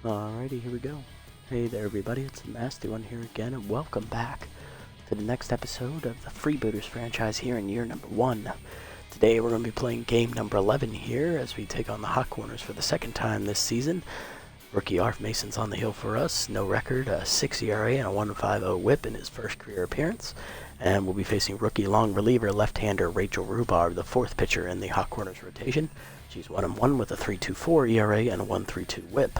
Alrighty, here we go. Hey there everybody, it's the Nasty One here again, and welcome back to the next episode of the Freebooters franchise here in year number 1. Today we're going to be playing game number 11 here as we take on the Hot Corners for the second time this season. Rookie Arf Mason's on the hill for us, no record, a 6 ERA and a 1.50 whip in his first career appearance. And we'll be facing rookie long reliever left-hander Rachel Rhubarb, the fourth pitcher in the Hot Corners rotation. She's 1-1 with a 3.24 ERA and a 1.32 whip.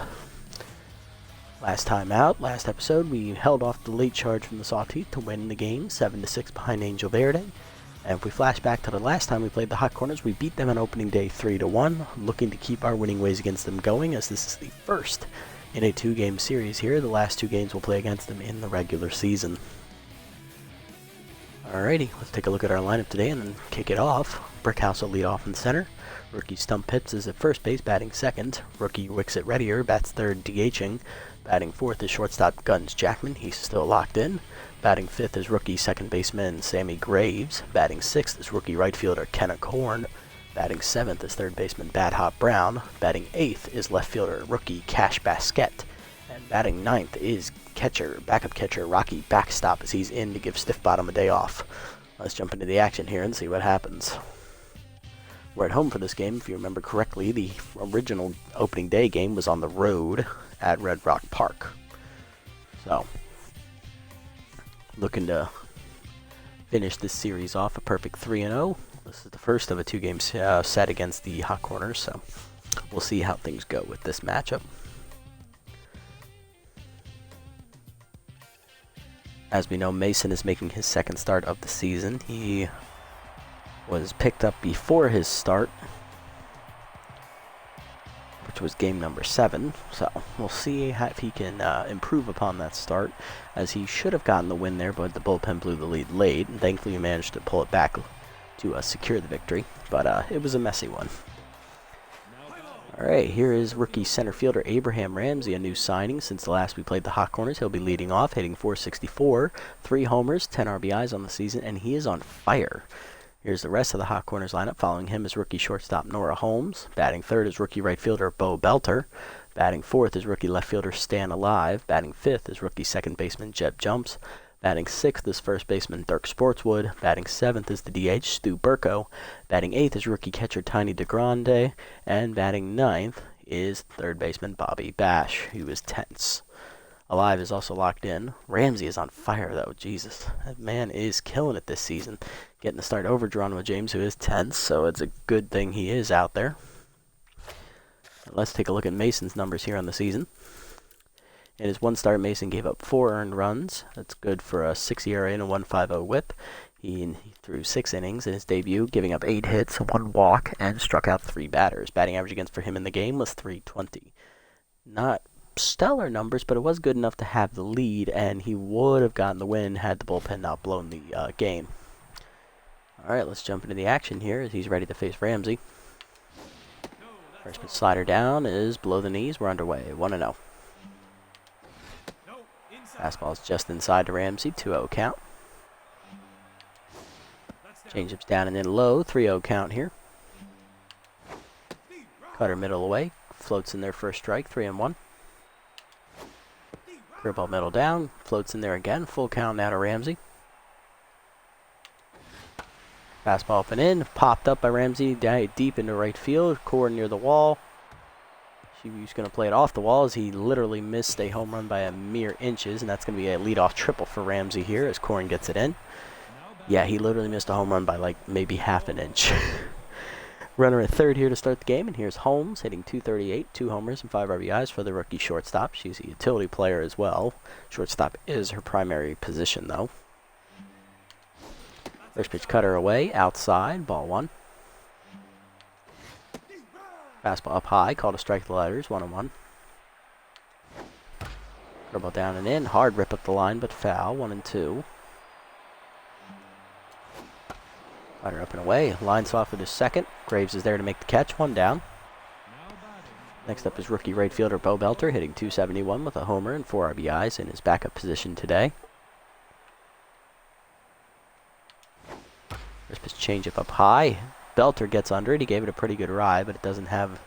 Last time out, last episode, we held off the late charge from the Sawtooth to win the game, 7-6 behind Angel Verde. And if we flash back to the last time we played the Hot Corners, we beat them on opening day 3-1, looking to keep our winning ways against them going, as this is the first in a 2-game series here. The last 2 games we'll play against them in the regular season. Alrighty, let's take a look at our lineup today and then kick it off. Brickhouse will lead off in center. Rookie Stump Pitts is at first base, batting second. Rookie Wixit Reddier bats third, DHing. Batting fourth is shortstop Guns Jackman. He's still locked in. Batting fifth is rookie second baseman Sammy Graves. Batting sixth is rookie right fielder Kenna Korn. Batting seventh is third baseman Bad Hop Brown. Batting eighth is left fielder rookie Cash Basquette. And batting ninth is backup catcher Rocky Backstop, as he's in to give Stiff Bottom a day off. Let's jump into the action here and see what happens. We're at home for this game. If you remember correctly, the original opening day game was on the road at Red Rock Park. So, looking to finish this series off a perfect 3-0. This is the first of a 2-game set against the Hot Corners, so we'll see how things go with this matchup. As we know, Mason is making his second start of the season. He was picked up before his start, which was game number 7, so we'll see if he can improve upon that start, as he should have gotten the win there, but the bullpen blew the lead late, and thankfully he managed to pull it back to secure the victory, but it was a messy one. Alright, here is rookie center fielder Abraham Ramsey, a new signing since the last we played the Hot Corners. He'll be leading off, hitting .464, 3 homers, 10 RBIs on the season, and he is on fire. Here's the rest of the Hot Corners lineup. Following him is rookie shortstop Nora Holmes. Batting third is rookie right fielder Bo Belter. Batting fourth is rookie left fielder Stan Alive. Batting fifth is rookie second baseman Jeb Jumps. Batting sixth is first baseman Dirk Sportswood. Batting seventh is the DH Stu Burko. Batting eighth is rookie catcher Tiny DeGrande. And batting ninth is third baseman Bobby Bash, who is tense. Alive is also locked in. Ramsey is on fire, though. Jesus, that man is killing it this season. Getting the start over Geronimo James, who is tense, so it's a good thing he is out there. Let's take a look at Mason's numbers here on the season. In his one start, Mason gave up 4 earned runs. That's good for a 6 ERA and a 1.50 whip. He threw 6 innings in his debut, giving up 8 hits, 1 walk, and struck out 3 batters. Batting average against for him in the game was .320. Not stellar numbers, but it was good enough to have the lead, and he would have gotten the win had the bullpen not blown the game. Alright, let's jump into the action here as he's ready to face Ramsey. First pitch slider down is below the knees. We're underway, 1-0. Fastball's just inside to Ramsey, 2-0 count. Changeup's down and in low, 3-0 count here. Cutter middle away, floats in there for a strike, 3-1. Curveball middle down, floats in there again, full count now to Ramsey. Fastball up and in, popped up by Ramsey, deep into right field, Korn near the wall. He was going to play it off the wall as he literally missed a home run by a mere inches, and that's going to be a leadoff triple for Ramsey here as Korn gets it in. Yeah, he literally missed a home run by like maybe half an inch. Runner at third here to start the game, and here's Holmes hitting .238, 2 homers and 5 RBIs for the rookie shortstop. She's a utility player as well. Shortstop is her primary position, though. First pitch cutter away, outside, ball 1. Fastball up high, called a strike to the letters, 1-1. Curveball down and in, hard rip up the line, but foul, 1-2. Slider up and away, lines off with his second. Graves is there to make the catch, 1 down. Next up is rookie right fielder Bo Belter, hitting .271 with a homer and 4 RBIs in his backup position today. First pitch changeup up high. Belter gets under it. He gave it a pretty good ride, but it doesn't have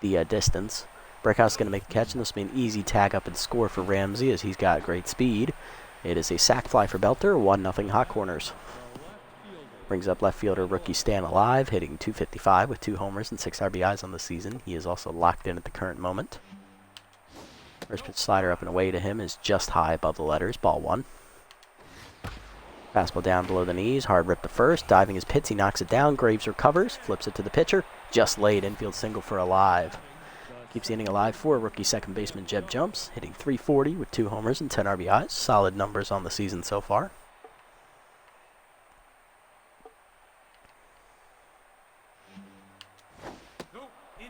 the distance. Brickhouse is going to make the catch, and this will be an easy tag up and score for Ramsey as he's got great speed. It is a sac fly for Belter, 1-0 Hot Corners. Brings up left fielder rookie Stan Alive, hitting .255 with 2 homers and 6 RBIs on the season. He is also locked in at the current moment. First pitch slider up and away to him is just high above the letters, ball 1. Fastball down below the knees, hard rip to first, diving his pits, he knocks it down, Graves recovers, flips it to the pitcher, just laid infield single for Alive. Keeps the inning alive for rookie second baseman Jeb Jumps, hitting .340 with 2 homers and 10 RBIs. Solid numbers on the season so far.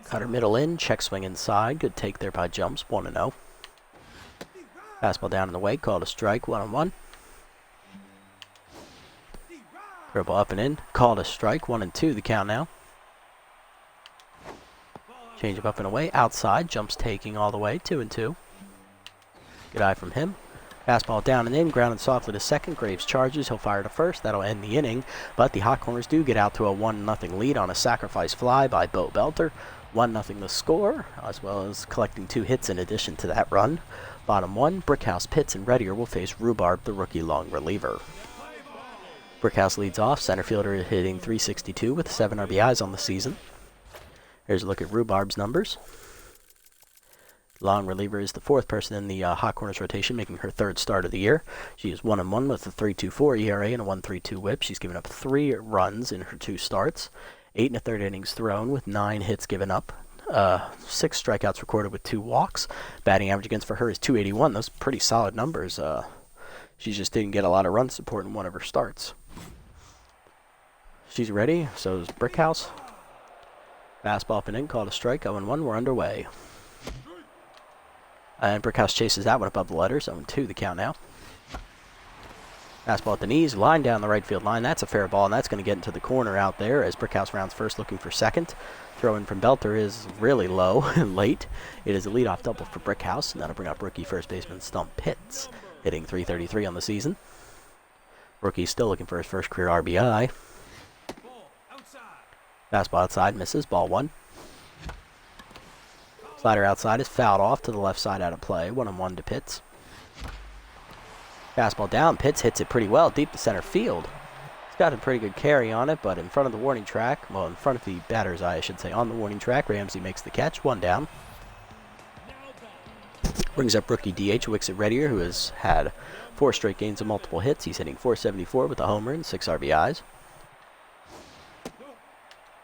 Cutter middle in, check swing inside. Good take there by Jumps, 1-0. Fastball down and away, called a strike, 1-1. Curveball up and in, called a strike, 1-2 the count now. Change up and away, outside, Jumps taking all the way, 2-2. Good eye from him. Fastball down and in, grounded softly to second. Graves charges, he'll fire to first, that'll end the inning. But the Hot Corners do get out to a 1-0 lead on a sacrifice fly by Bo Belter. 1-0 the score, as well as collecting 2 hits in addition to that run. Bottom 1, Brickhouse, Pitts, and Reddier will face Rhubarb, the rookie long reliever. Brickhouse leads off, center fielder hitting .362 with 7 RBIs on the season. Here's a look at Rhubarb's numbers. Long reliever is the 4th person in the Hot Corners rotation, making her 3rd start of the year. She is 1-1 with a .324 ERA and a .132 WHIP. She's given up 3 runs in her 2 starts, 8 1/3 innings thrown with 9 hits given up, 6 strikeouts recorded with 2 walks. Batting average against for her is .281. Those are pretty solid numbers. She just didn't get a lot of run support in one of her starts. She's ready, so is Brickhouse. Fastball up and in, called a strike, 0-1, we're underway. And Brickhouse chases that one above the letters, 0-2 the count now. Fastball at the knees, line down the right field line, that's a fair ball, and that's going to get into the corner out there as Brickhouse rounds first looking for second. Throw in from Belter is really low and late. It is a leadoff double for Brickhouse, and that'll bring up rookie first baseman Stump Pitts, hitting .333 on the season. Rookie's still looking for his first career RBI. Fastball outside, misses, ball 1. Slider outside is fouled off to the left side out of play, 1-1 to Pitts. Fastball down, Pitts hits it pretty well, deep to center field. He's got a pretty good carry on it, but in front of the warning track, well, in front of the batter's eye, I should say, on the warning track, Ramsey makes the catch, 1 down. Brings up rookie DH Wixit Reddier, who has had 4 straight games of multiple hits. He's hitting .474 with a homer and 6 RBIs.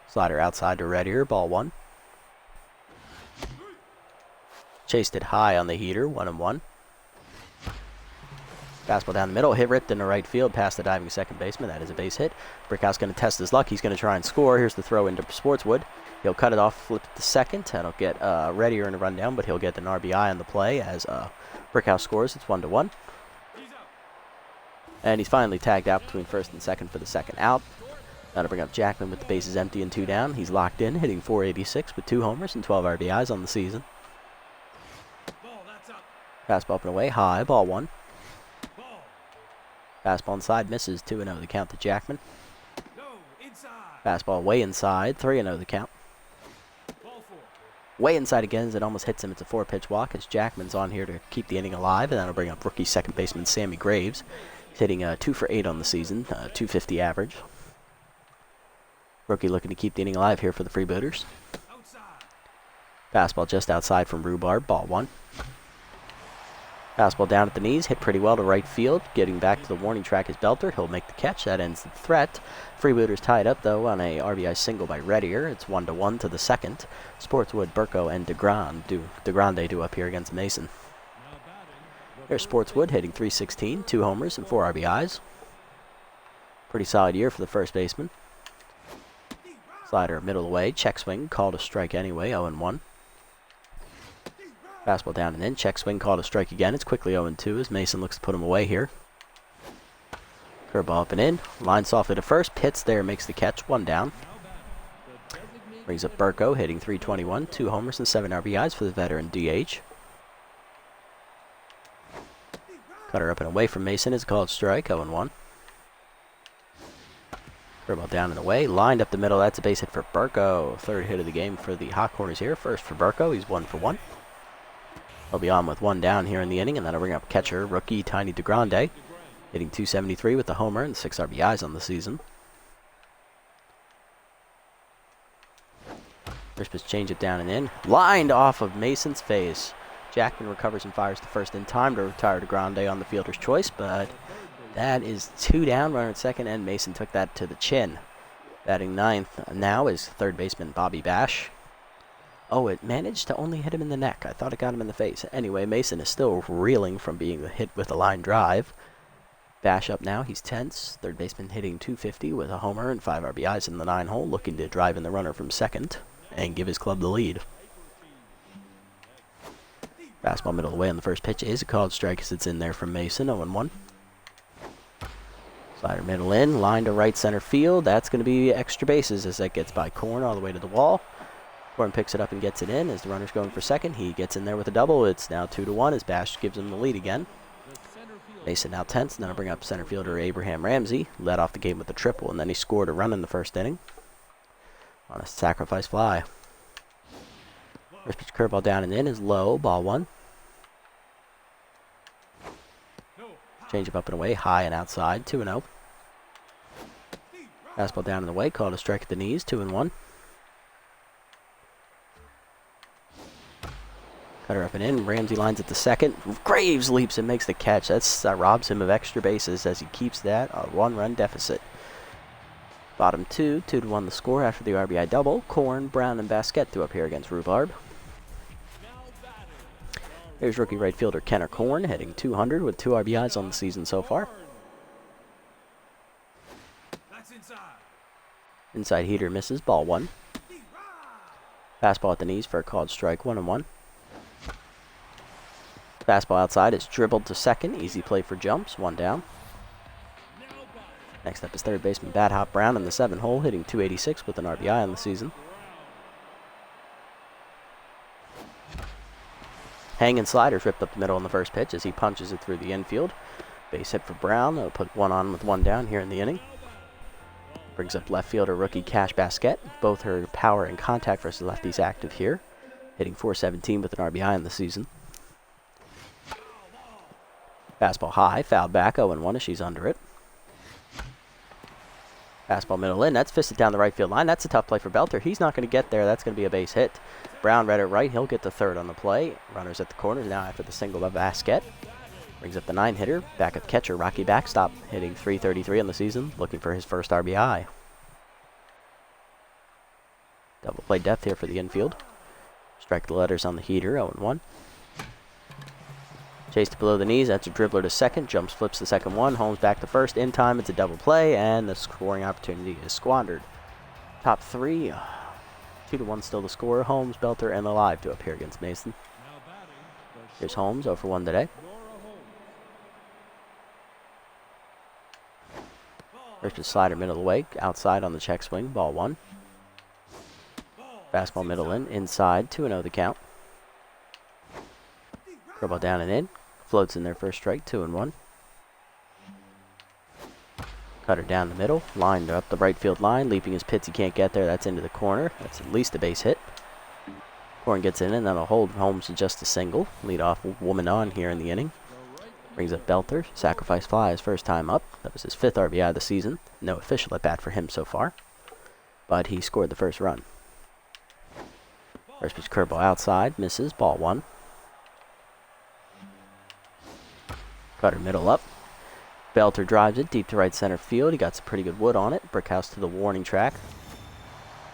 Slider outside to Reddier, ball 1. Chased it high on the heater, 1-1. Fastball down the middle, hit ripped into right field past the diving second baseman. That is a base hit. Brickhouse going to test his luck. He's going to try and score. Here's the throw into Sportswood. He'll cut it off, flip it to second, and he'll get Reddier in a rundown, but he'll get an RBI on the play as Brickhouse scores. It's 1-1. And he's finally tagged out between first and second for the second out. That'll bring up Jackman with the bases empty and 2 down. He's locked in, hitting .486 with 2 homers and 12 RBIs on the season. Fastball up and away, high, ball 1. Fastball inside, misses, 2-0 the count to Jackman. Fastball way inside, 3-0 the count. Way inside again as it almost hits him. It's a 4-pitch walk as Jackman's on here to keep the inning alive, and that'll bring up rookie second baseman Sammy Graves. He's hitting 2 for 8 on the season, .250 average. Rookie looking to keep the inning alive here for the Freebooters. Fastball just outside from Rhubarb, ball 1. Fastball down at the knees, hit pretty well to right field. Getting back to the warning track is Belter. He'll make the catch. That ends the threat. Freebooters tied up, though, on a RBI single by Reddier. It's 1-1 to the second. Sportswood, Burko, and DeGrande do up here against Mason. There's Sportswood hitting .316, 2 homers and 4 RBIs. Pretty solid year for the first baseman. Slider middle away, check swing, called a strike anyway, 0-1. Fastball down and in, check swing, called a strike again. It's quickly 0-2 as Mason looks to put him away here. Curveball up and in, line softly to first, Pitts there, makes the catch, 1 down. Brings up Burko, hitting .321, 2 homers and 7 RBIs for the veteran DH. Cutter up and away from Mason is a called strike, 0-1. Curveball down and away, lined up the middle, that's a base hit for Burko. 3rd hit of the game for the Hot Corners here. First for Burko, he's 1 for 1. He'll be on with one down here in the inning, and that'll bring up catcher, rookie Tiny DeGrande, hitting .273 with a homer and 6 RBIs on the season. First pitch, change it down and in. Lined off of Mason's face. Jackman recovers and fires to first in time to retire DeGrande on the fielder's choice, but that is 2 down, runner at second, and Mason took that to the chin. Batting ninth now is third baseman Bobby Bash. Oh, it managed to only hit him in the neck. I thought it got him in the face. Anyway, Mason is still reeling from being hit with a line drive. Bash up now. He's tense. Third baseman hitting .250 with a homer and 5 RBIs in the 9-hole, looking to drive in the runner from second and give his club the lead. Fastball middle away on the first pitch is a called strike as it's in there from Mason, 0-1. Slider middle in, line to right center field. That's going to be extra bases as that gets by Korn all the way to the wall. Korn picks it up and gets it in as the runner's going for second. He gets in there with a double. It's now 2-1 as Bash gives him the lead again. Mason now tense, and then I'll bring up center fielder Abraham Ramsey. Led off the game with a triple, and then he scored a run in the first inning on a sacrifice fly. First pitch curveball down and in is low, ball 1. Change up and away, high and outside, 2-0. Fastball down and away, called a strike at the knees, 2-1. Cutter up and in, Ramsey lines at the second. Graves leaps and makes the catch. That robs him of extra bases as he keeps that a 1-run deficit. Bottom 2, 2-1 the score after the RBI double. Korn, Brown, and Basquette to appear against Rhubarb. There's rookie right fielder Kenner Korn hitting .200 with 2 RBIs on the season so far. Inside heater misses, ball 1. Fastball at the knees for a called strike, 1-1. Fastball outside is dribbled to second, easy play for jumps, 1 down. Next up is third baseman Bad Hop Brown in the 7-hole, hitting .286 with an RBI on the season. Hanging sliders ripped up the middle on the first pitch as he punches it through the infield. Base hit for Brown. That'll put 1 on with 1 down here in the inning. Brings up left fielder rookie Cash Basquette. Both her power and contact versus lefties active here. Hitting .417 with an RBI in the season. Fastball high, fouled back, 0-1 as she's under it. Fastball middle in, that's fisted down the right field line. That's a tough play for Belter. He's not going to get there. That's going to be a base hit. Brown read it right. He'll get the third on the play. Runners at the corners now after the single of Basquette. Brings up the 9-hitter. Backup catcher, Rocky Backstop, hitting .333 on the season, looking for his first RBI. Double play depth here for the infield. Strike the letters on the heater, 0-1. Chased below the knees, that's a dribbler to second, jumps, flips the second one, Holmes back to first, in time, it's a double play, and the scoring opportunity is squandered. Top 3, 2-1 still the score, Holmes, Belter, and Alive to appear against Mason. Here's Holmes, 0 for 1 today. First pitch slider middle away, outside on the check swing, ball 1. Fastball middle in, inside, 2-0 the count. Curveball down and in. Floats in there for a strike, 2-1. Cutter down the middle. Lined up the right field line. Leaping his pits. He can't get there. That's into the corner. That's at least a base hit. Korn gets in and that'll hold Holmes to just a single. Lead off woman on here in the inning. Brings up Belter. Sacrifice fly his first time up. That was his 5th RBI of the season. No official at bat for him so far. But he scored the first run. First pitch curveball outside. Misses. Ball 1. Cutter middle up. Belter drives it deep to right center field. He got some pretty good wood on it. Brickhouse to the warning track.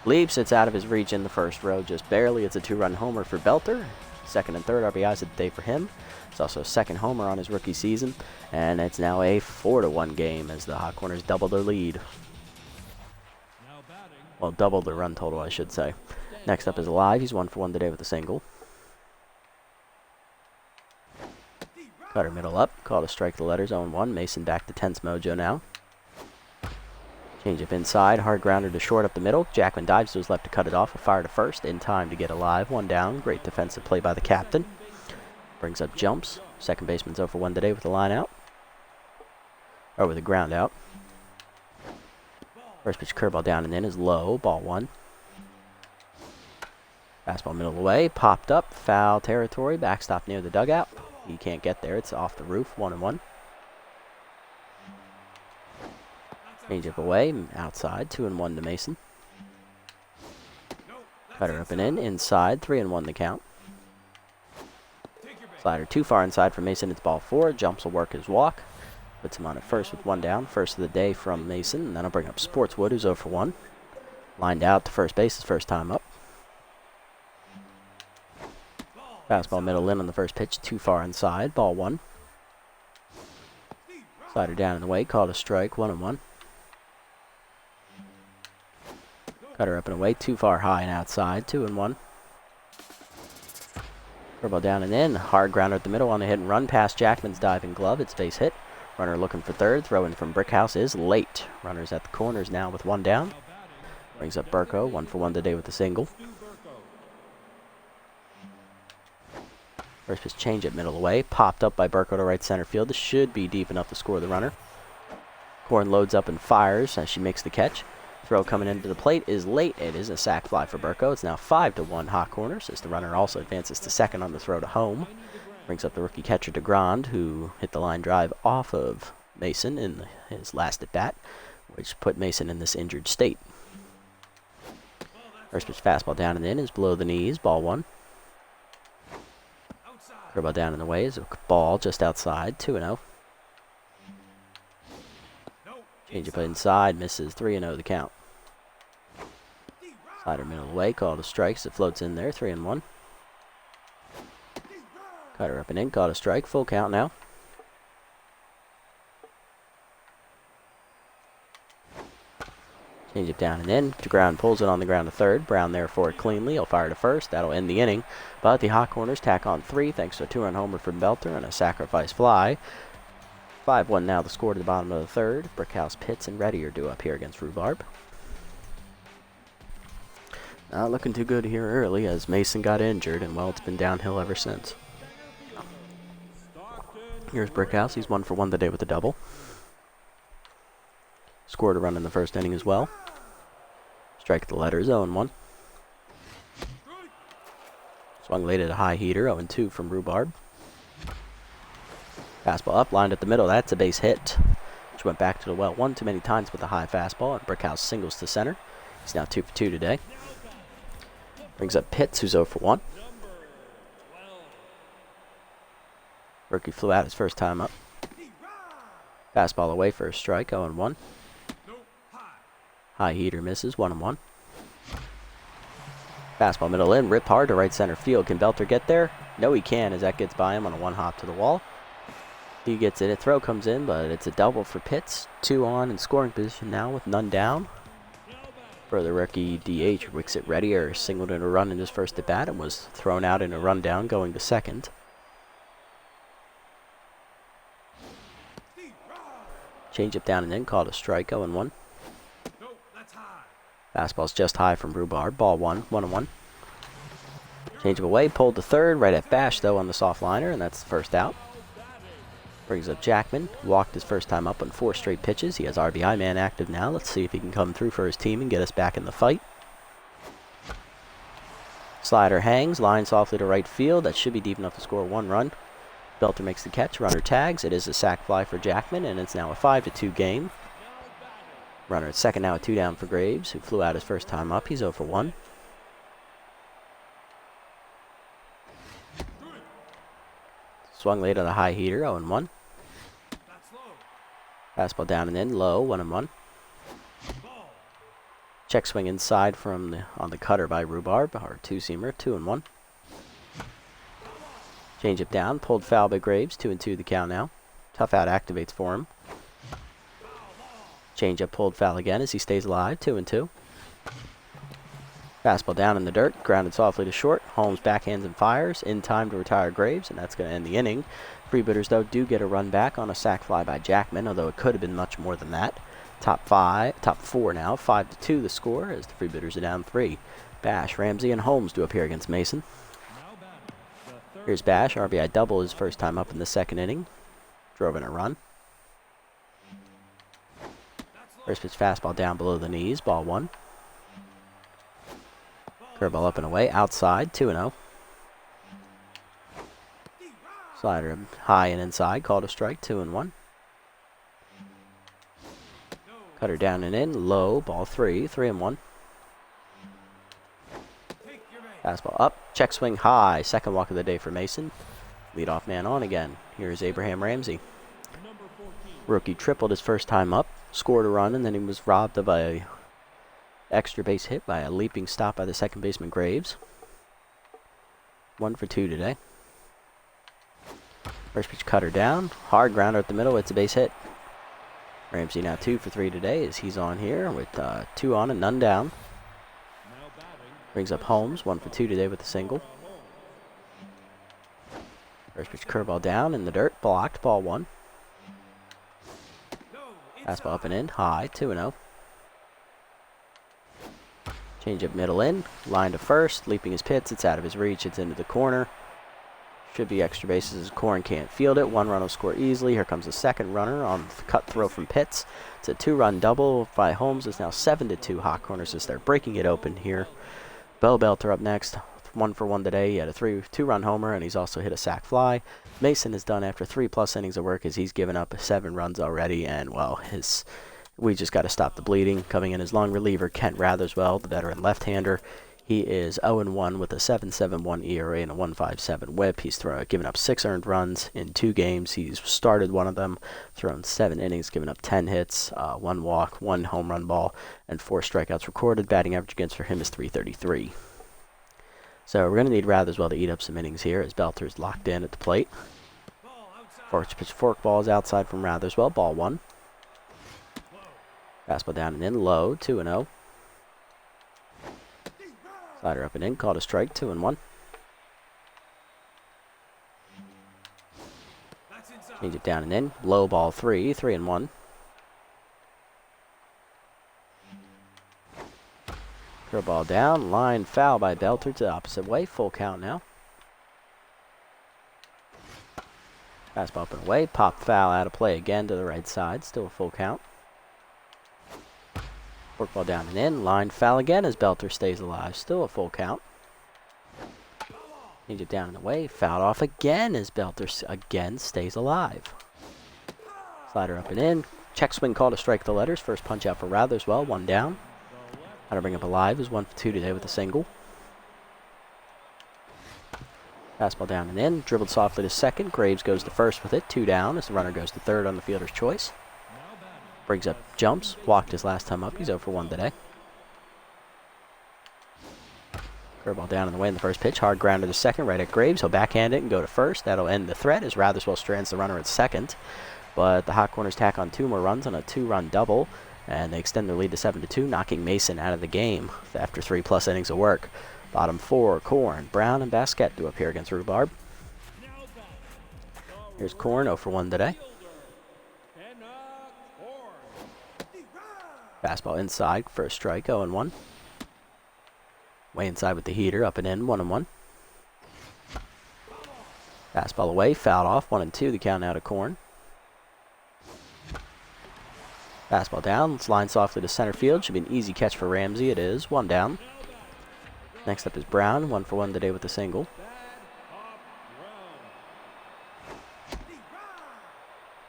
Leaps. It's out of his reach in the first row just barely. It's a 2-run homer for Belter. Second and third RBIs of the day for him. It's also a second homer on his rookie season. And it's now a 4-1 game as the Hot Corners double their lead. Well, double their run total, I should say. Next up is Alive. He's 1 for 1 today with a single. Cutter middle up. Called a strike the letters, 0-1. Mason back to tense mojo now. Change up inside. Hard grounder to short up the middle. Jackman dives to his left to cut it off. A fire to first in time to get Alive. 1 down. Great defensive play by the captain. Brings up jumps. Second baseman's 0 for 1 today with a line out. Or with a ground out. First pitch curveball down and in is low. Ball 1. Fastball middle away, popped up, foul territory, backstop near the dugout. He can't get there, it's off the roof, 1-1. Changeup away, outside, 2-1 to Mason. Cutter up and in, inside, 3-1 the count. Slider too far inside for Mason, it's ball 4. Jumps will work his walk. Puts him on at first with 1 down. First of the day from Mason, and then I'll bring up Sportswood, who's 0 for 1. Lined out to first base his first time up. Fastball middle in on the first pitch, too far inside, ball 1. Slider down and away, called a strike, 1-1. Cutter up and away, too far high and outside, 2-1. Curveball down and in, hard grounder at the middle on the hit and run past Jackman's diving glove. It's base hit. Runner looking for third. Throw in from Brickhouse is late. Runners at the corners now with 1 down. Brings up Burko, 1 for 1 today with a single. First pitch change at middle away. Popped up by Burko to right center field. This should be deep enough to score the runner. Corn loads up and fires as she makes the catch. Throw coming into the plate is late. It is a sac fly for Burko. It's now 5-1 Hot Corners as the runner also advances to second on the throw to home. Brings up the rookie catcher DeGrand, who hit the line drive off of Mason in his last at bat, which put Mason in this injured state. First pitch fastball down and in is below the knees, ball 1. Curveball down and away is a ball just outside, 2-0. Changeup inside, misses, 3-0 the count. Slider middle away, called a strike, so it floats in there, 3-1. Cutter up and in, caught a strike, full count now. Changeup down and in, DeGrand pulls it on the ground to third. Brown there for it cleanly, he'll fire to first, that'll end the inning. But the Hot Corners tack on 3 thanks to a 2-run homer from Belter and a sacrifice fly. 5-1 now the score to the bottom of the third. Brickhouse, Pitts, and Reddy are due up here against Rhubarb. Not looking too good here early as Mason got injured, and well, it's been downhill ever since. Here's Brickhouse, he's 1 for 1 today with a double. Scored a run in the first inning as well. Strike the letters, 0-1. Swung late at a high heater, 0-2 from Rhubarb. Fastball up, lined at the middle. That's a base hit, which went back to the well 1 too many times with a high fastball. And Brickhouse singles to center. He's now 2 for 2 today. Brings up Pitts, who's 0 for 1. Rookie flew out his first time up. Fastball away for a strike, 0-1. High heater misses, 1-1. Fastball middle in, rip hard to right center field. Can Belter get there? No, he can, as that gets by him on a 1 hop to the wall. He gets it. A throw comes in, but it's a double for Pitts. 2 on in scoring position now with none down. For the rookie DH, Wixit Reddy singled in a run in his first at bat and was thrown out in a rundown going to second. Changeup down and in, called a strike, 0-1. Fastball's just high from Rhubarb, ball 1, 1-1. Changeup away, pulled to third, right at Bash though on the soft liner, and that's the first out. Brings up Jackman, walked his first time up on 4 straight pitches. He has RBI man active now. Let's see if he can come through for his team and get us back in the fight. Slider hangs, line softly to right field. That should be deep enough to score 1 run. Belter makes the catch, runner tags. It is a sac fly for Jackman, and it's now a 5-2 game. Runner at second now, a 2 down for Graves, who flew out his first time up. He's 0 for 1. Swung late on a high heater, 0-1. Fastball down and in, low, 1-1. Check swing inside from on the cutter by Rhubarb, or 2-seamer, 2-1. Changeup down, pulled foul by Graves, 2-2 the count now. Tough out activates for him. Changeup pulled foul again as he stays alive, 2-2. Fastball down in the dirt, grounded softly to short. Holmes backhands and fires in time to retire Graves, and that's going to end the inning. Freebooters, though, do get a run back on a sac fly by Jackman, although it could have been much more than that. Top 4 now, 5-2 the score as the Freebooters are down 3. Bash, Ramsey, and Holmes do appear against Mason. Here's Bash, RBI double his first time up in the second inning. Drove in a run. First pitch fastball down below the knees, ball 1. Curveball up and away, outside, 2-0. Slider high and inside, called a strike, 2-1. Cutter down and in, low, ball 3, 3-1. Fastball up, check swing high, second walk of the day for Mason. Leadoff man on again. Here's Abraham Ramsey. Rookie tripled his first time up, scored a run, and then he was robbed of a extra base hit by a leaping stop by the second baseman Graves. 1 for 2 today. First pitch cutter down, hard grounder at the middle, it's a base hit. Ramsey now 2 for 3 today as he's on here with 2 on and none down. Brings up Holmes, 1 for 2 today with a single. First pitch curveball down in the dirt, blocked, ball 1. Fastball up and in, high, 2-0. Change up middle in, line to first, leaping his pits, it's out of his reach, it's into the corner. Should be extra bases as Corn can't field it. 1 run will score easily. Here comes the second runner on the cut throw from Pitts. It's a 2-run double by Holmes. It's now 7-2 Hot Corners as they're breaking it open here. Bo Belter up next. 1 for 1 today. He had a 2-run homer, and he's also hit a sac fly. Mason is done after 3+ innings of work as he's given up 7 runs already. And, well, we just got to stop the bleeding. Coming in as long reliever, Kent Ratherswell, the veteran left-hander. He is 0-1 with a 7.71 ERA and a 1.57 WHIP. He's given up 6 earned runs in 2 games. He's started one of them, thrown 7 innings, given up 10 hits, 1 walk, 1 home run ball, and 4 strikeouts recorded. Batting average against for him is .333. So we're going to need Ratherswell to eat up some innings here as Belter's locked in at the plate. First pitch forkball is outside from Ratherswell, ball 1. Fastball down and in, low, 2-0. Slider up and in, called a strike, 2-1. Change it down and in, low ball 3, 3-1. Curveball down, line foul by Belter to the opposite way, full count now. Fastball up and away, pop foul out of play again to the right side, still a full count. Forkball down and in, line foul again as Belter stays alive, still a full count. Change it down and away, fouled off again as Belter again stays alive. Slider up and in, check swing call to strike the letters, first punch out for Ratherswell, 1 down. How to bring up alive is 1 for 2 today with a single. Fastball down and in, dribbled softly to second, Graves goes to first with it, 2 down as the runner goes to third on the fielder's choice. Brings up jumps, walked his last time up, he's 0 for 1 today. Curveball down and away in the first pitch, hard grounder to second, right at Graves, he'll backhand it and go to first. That'll end the threat as Ratherswell strands the runner at second. But the Hot Corners tack on 2 more runs on a 2-run double, and they extend their lead to 7-2, knocking Mason out of the game after 3+ innings of work. Bottom 4, Corn, Brown, and Basquette do appear against Rhubarb. Here's Corn, 0 for 1 today. Fastball inside for a strike, 0-1. Way inside with the heater, up and in, 1-1. Fastball away, fouled off, 1-2, the count out of Corn. Fastball down, let's line softly to center field, should be an easy catch for Ramsey, it is, 1 down. Next up is Brown, 1 for 1 today with a single.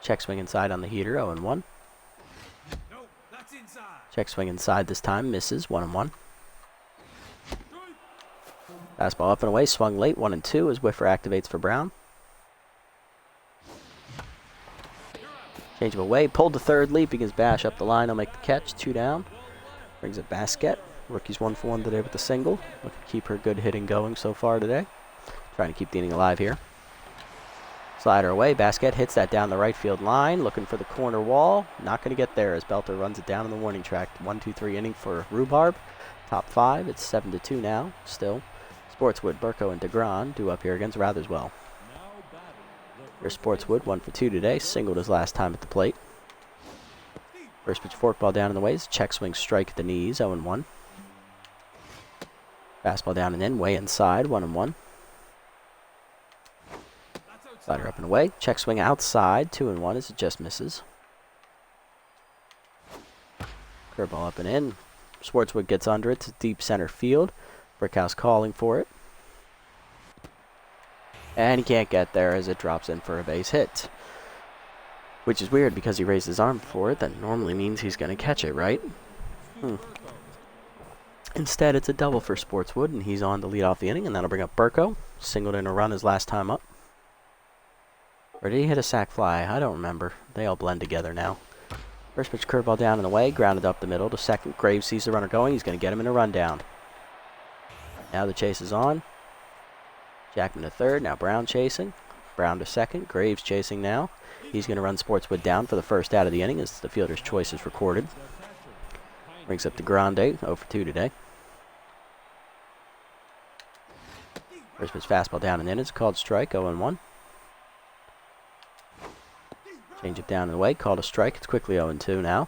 Check swing inside on the heater, 0-1. Check swing inside this time, misses, 1-1. Fastball up and away, swung late, 1-2 as Whiffer activates for Brown. Change him away, pulled to third, leaping his bash up the line, he'll make the catch, 2 down. Brings up Basquette. Rookie's 1 for 1 today with a single. Looking to keep her good hitting going so far today. Trying to keep the inning alive here. Slider away, Basquette hits that down the right field line, looking for the corner wall. Not going to get there as Belter runs it down in the warning track. 1-2-3 inning for Rhubarb. Top 5, it's 7-2 now, still. Sportswood, Burko, and DeGran do up here against Ratherswell. Here's Sportswood, 1 for 2 today, singled his last time at the plate. First pitch forkball down in the ways, check swing strike at the knees, 0-1. Fastball down and in, way inside, 1-1. Slider up and away, check swing outside, 2-1 as it just misses. Curveball up and in. Sportswood gets under it to deep center field. Brickhouse calling for it. And he can't get there as it drops in for a base hit. Which is weird because he raised his arm for it. That normally means he's going to catch it, right? Instead, it's a double for Sportswood, and he's on to lead off the inning, and that'll bring up Burko. Singled in a run his last time up. Or did he hit a sac fly? I don't remember. They all blend together now. First pitch curveball down and away, grounded up the middle to second. Graves sees the runner going. He's going to get him in a rundown. Now the chase is on. Jackman to third. Now Brown chasing. Brown to second. Graves chasing now. He's going to run Sportswood down for the first out of the inning as the fielder's choice is recorded. Brings up to Grande. 0 for 2 today. First pitch fastball down and in. It's called strike. 0-1. Change it down and away. Called a strike. It's quickly 0-2 now.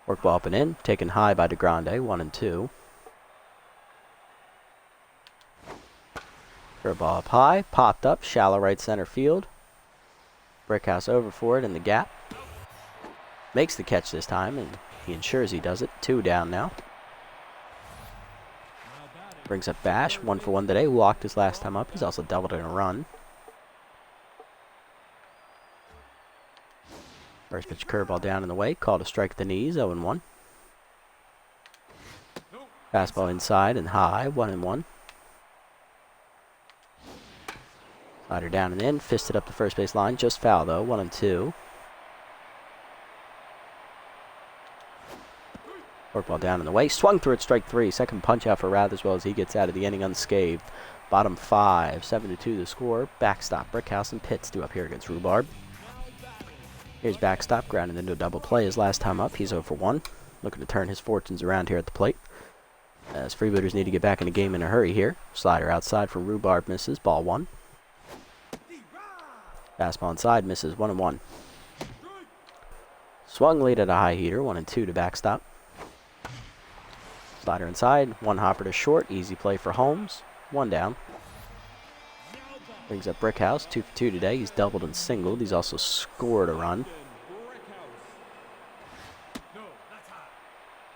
Work ball up and in. Taken high by DeGrande. 1-2. Curveball up high. Popped up. Shallow right center field. Brickhouse over for it in the gap. Makes the catch this time, and he ensures he does it. 2 down now. Brings up Bash. 1 for 1 today. Walked his last time up. He's also doubled in a run. First pitch curveball down in the way. Called a strike at the knees. 0-1. Fastball inside and high. 1-1. Slider down and in. Fisted up the first base line. Just foul though. 1-2. Workball down in the way. Swung through it. Strike 3. Second punch out for Rath as well as he gets out of the inning unscathed. Bottom 5. 7-2 the score. Backstop. Brickhouse and Pitts do up here against Rhubarb. Here's backstop, grounded into a double play his last time up. He's 0 for 1. Looking to turn his fortunes around here at the plate. As Freebooters need to get back in the game in a hurry here. Slider outside for Rhubarb misses. Ball 1. Fastball inside misses. 1-1. Swung late at a high heater. 1-2 to backstop. Slider inside. 1 hopper to short. Easy play for Holmes. 1 down. Brings up Brickhouse, 2 for 2 today. He's doubled and singled. He's also scored a run.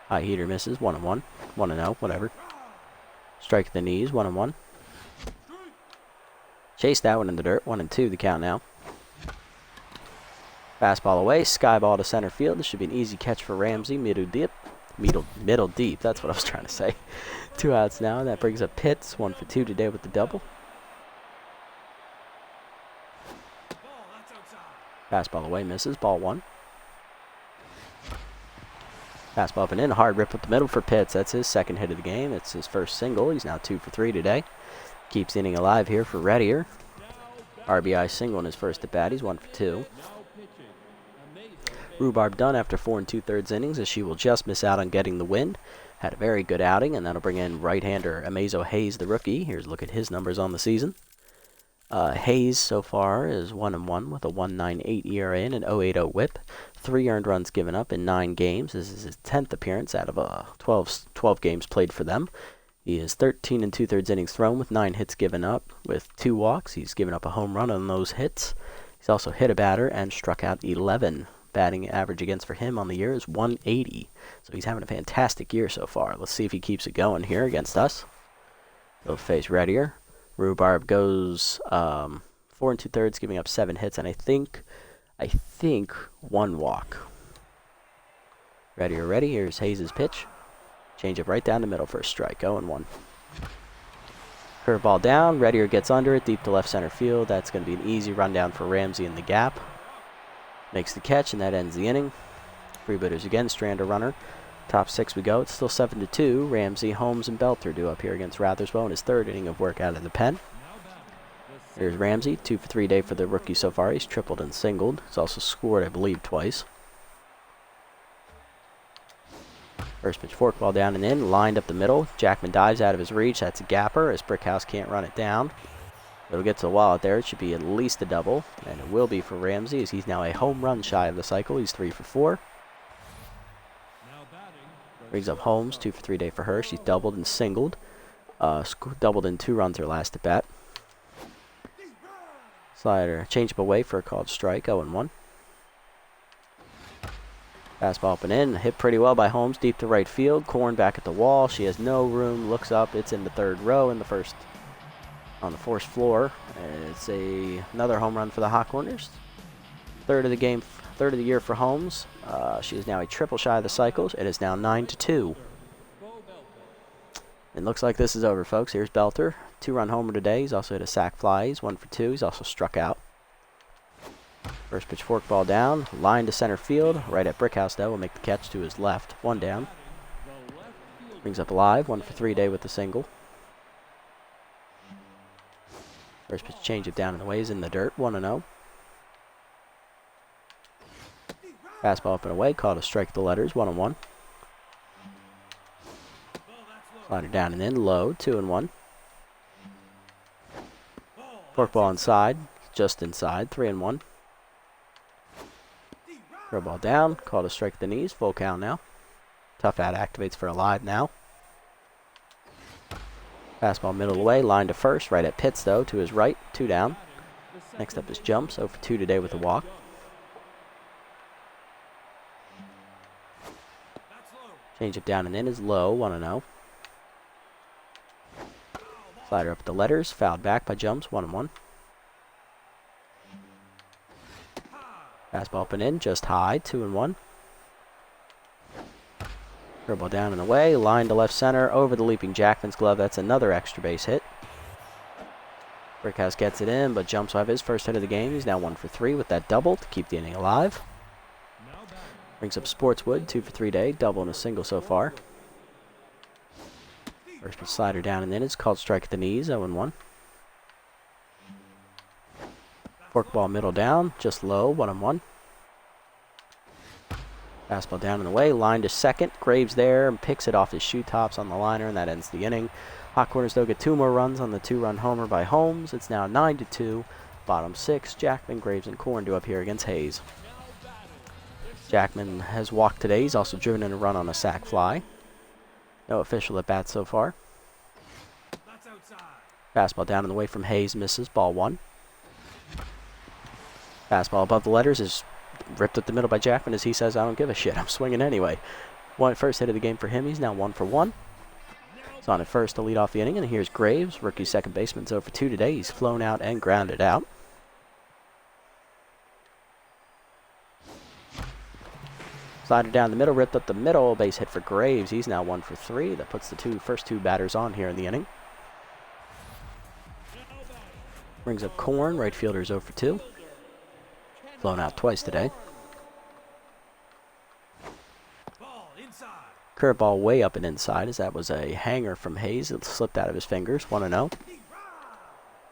High heater misses, 1-1. 1-0, whatever. Strike at the knees, 1-1. Chase that one in the dirt, 1-2 the count now. Fastball away, sky ball to center field. This should be an easy catch for Ramsey. Middle deep, that's what I was trying to say. 2 outs now, that brings up Pitts, 1 for 2 today with the double. Fastball away misses. Ball 1. Fastball up and in. A hard rip up the middle for Pitts. That's his second hit of the game. It's his first single. He's now 2 for 3 today. Keeps the inning alive here for Reddier. RBI single in his first at bat. He's 1 for 2. Rhubarb done after 4 2/3 innings as she will just miss out on getting the win. Had a very good outing, and that'll bring in right-hander Amazo Hayes, the rookie. Here's a look at his numbers on the season. Hayes so far is 1-1 with a 1.98 ERA and an 0.80 WHIP. 3 earned runs given up in 9 games. This is his 10th appearance out of 12 games played for them. He is 13 2/3 innings thrown with 9 hits given up with 2 walks. He's given up a home run on those hits. He's also hit a batter and struck out 11. Batting average against for him on the year is 180. So he's having a fantastic year so far. Let's see if he keeps it going here against us. He'll face Reddier. Rhubarb goes 4 2/3, giving up 7 hits, and I think 1 walk. Ready. Here's Hayes' pitch. Change it right down the middle for a strike. 0-1. Curveball down. Reddier gets under it, deep to left center field. That's going to be an easy rundown for Ramsey in the gap. Makes the catch, and that ends the inning. Freebooters again, strand a runner. Top 6 we go. It's still 7-2. Ramsey, Holmes, and Belter do up here against Ratherswell in his 3rd inning of work out of the pen. Here's Ramsey, 2 for 3 day for the rookie so far. He's tripled and singled. He's also scored, I believe, twice. First pitch forkball down and in, lined up the middle. Jackman dives out of his reach. That's a gapper as Brickhouse can't run it down. It'll get to the wall out there. It should be at least a double, and it will be for Ramsey as he's now a home run shy of the cycle. He's 3 for 4. Brings up Holmes, 2 for 3 day for her. She's doubled and singled. Doubled in 2 runs her last at bat. Slider, change up away for a called strike, 0-1. Fastball up and in, hit pretty well by Holmes, deep to right field. Korn back at the wall. She has no room. Looks up. It's in the third row on the first floor. It's another home run for the Hot Corners. Third of the year for Holmes. She is now a triple shy of the cycles. It is now 9-2. It looks like this is over, folks. Here's Belter. 2-run homer today. He's also hit a sac fly. He's 1 for 2. He's also struck out. First pitch forkball down. Line to center field. Right at Brickhouse, though, will make the catch to his left. 1 down. Brings up alive. 1 for 3 day with the single. First pitch change it down and away is in the dirt. 1-0. Fastball up and away. Called a strike the letters. 1-1. Slider down and in. Low. 2-1. Forkball inside. Just inside. 3-1. Curveball down. Called a strike at the knees. Full count now. Tough out activates for alive now. Fastball middle away. Line to first. Right at Pitts, though. To his right. 2 down. Next up is Jumps. 0 for 2 today with a walk. Change it down and in is low. 1-0. Slider up the letters. Fouled back by Jumps. 1-1. Fastball up and in. Just high. 2-1. Curveball down and away. Line to left center. Over the leaping Jackman's glove. That's another extra base hit. Brickhouse gets it in, but Jumps will have his first hit of the game. He's now 1 for 3 with that double to keep the inning alive. Brings up Sportswood. 2 for 3 day. Double and a single so far. First pitch slider down and in. It's called strike at the knees. 0-1. Forkball middle down. Just low. 1-1. Fastball down and away. Line to second. Graves there and picks it off his shoe tops on the liner, and that ends the inning. Hot Corners, though, get 2 more runs on the 2-run homer by Holmes. It's now 9-2. Bottom 6. Jackman, Graves, and Korn do up here against Hayes. Jackman has walked today. He's also driven in a run on a sac fly. No official at bat so far. Fastball down and away from Hayes. Misses. Ball 1. Fastball above the letters is ripped up the middle by Jackman as he says, I don't give a shit. I'm swinging anyway. First hit of the game for him. He's now 1 for 1. He's on at first to lead off the inning. And here's Graves. Rookie second baseman. 0 for 2 today. He's flown out and grounded out. Slider down the middle, ripped up the middle. Base hit for Graves. He's now 1 for 3. That puts the first two batters on here in the inning. Brings up Korn. Right fielder's 0 for 2. Flown out twice today. Curveball way up and inside as that was a hanger from Hayes. It slipped out of his fingers. 1-0.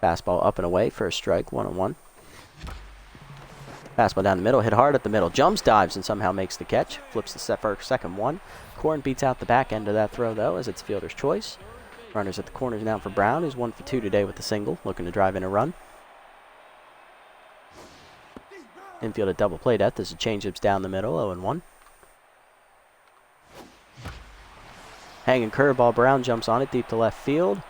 Fastball up and away for a strike. 1-1. Fastball down the middle, hit hard at the middle. Jumps, dives, and somehow makes the catch. Flips the second one. Korn beats out the back end of that throw, though, as it's fielder's choice. Runners at the corners now for Brown, who's 1 for 2 today with the single, looking to drive in a run. Infield a double play death. This is changeups down the middle, 0-1. Hanging curveball, Brown jumps on it deep to left field.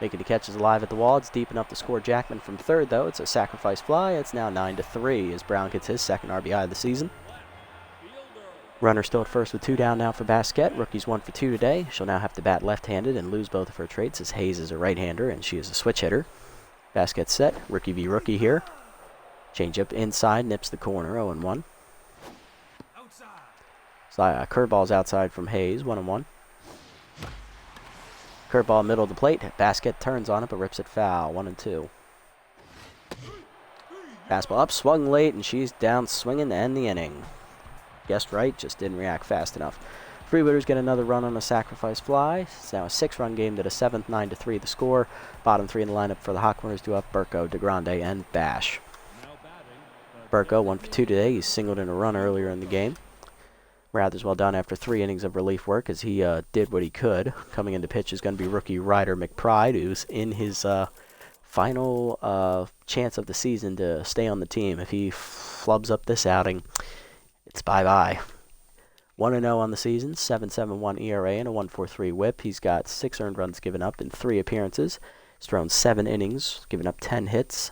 Making the catches alive at the wall. It's deep enough to score Jackman from third, though. It's a sacrifice fly. It's now 9-3 as Brown gets his second RBI of the season. Runner still at first with 2 down now for Basquette. Rookie's 1 for 2 today. She'll now have to bat left-handed and lose both of her traits as Hayes is a right-hander and she is a switch hitter. Basquette set. Rookie v. rookie here. Changeup inside. Nips the corner. 0-1. Curveball's outside from Hayes. 1-1. Curveball middle of the plate. Basket turns on it but rips it foul. 1-2. Fastball up, swung late, and she's down swinging to end the inning. Guessed right, just didn't react fast enough. Freebooters get another run on a sacrifice fly. It's now a 6-run game to the 7th, 9-3 the score. Bottom 3 in the lineup for the Hot Corners do up Burko, DeGrande, and Bash. Burko 1 for 2 today. He's singled in a run earlier in the game. Rather well done after 3 innings of relief work as he did what he could. Coming into pitch is going to be rookie Ryder McBride, who's in his final chance of the season to stay on the team. If he flubs up this outing, it's bye-bye. 1-0 on the season, 7.71 ERA and a 1.43 whip. He's got 6 earned runs given up in 3 appearances. He's thrown 7 innings, given up 10 hits,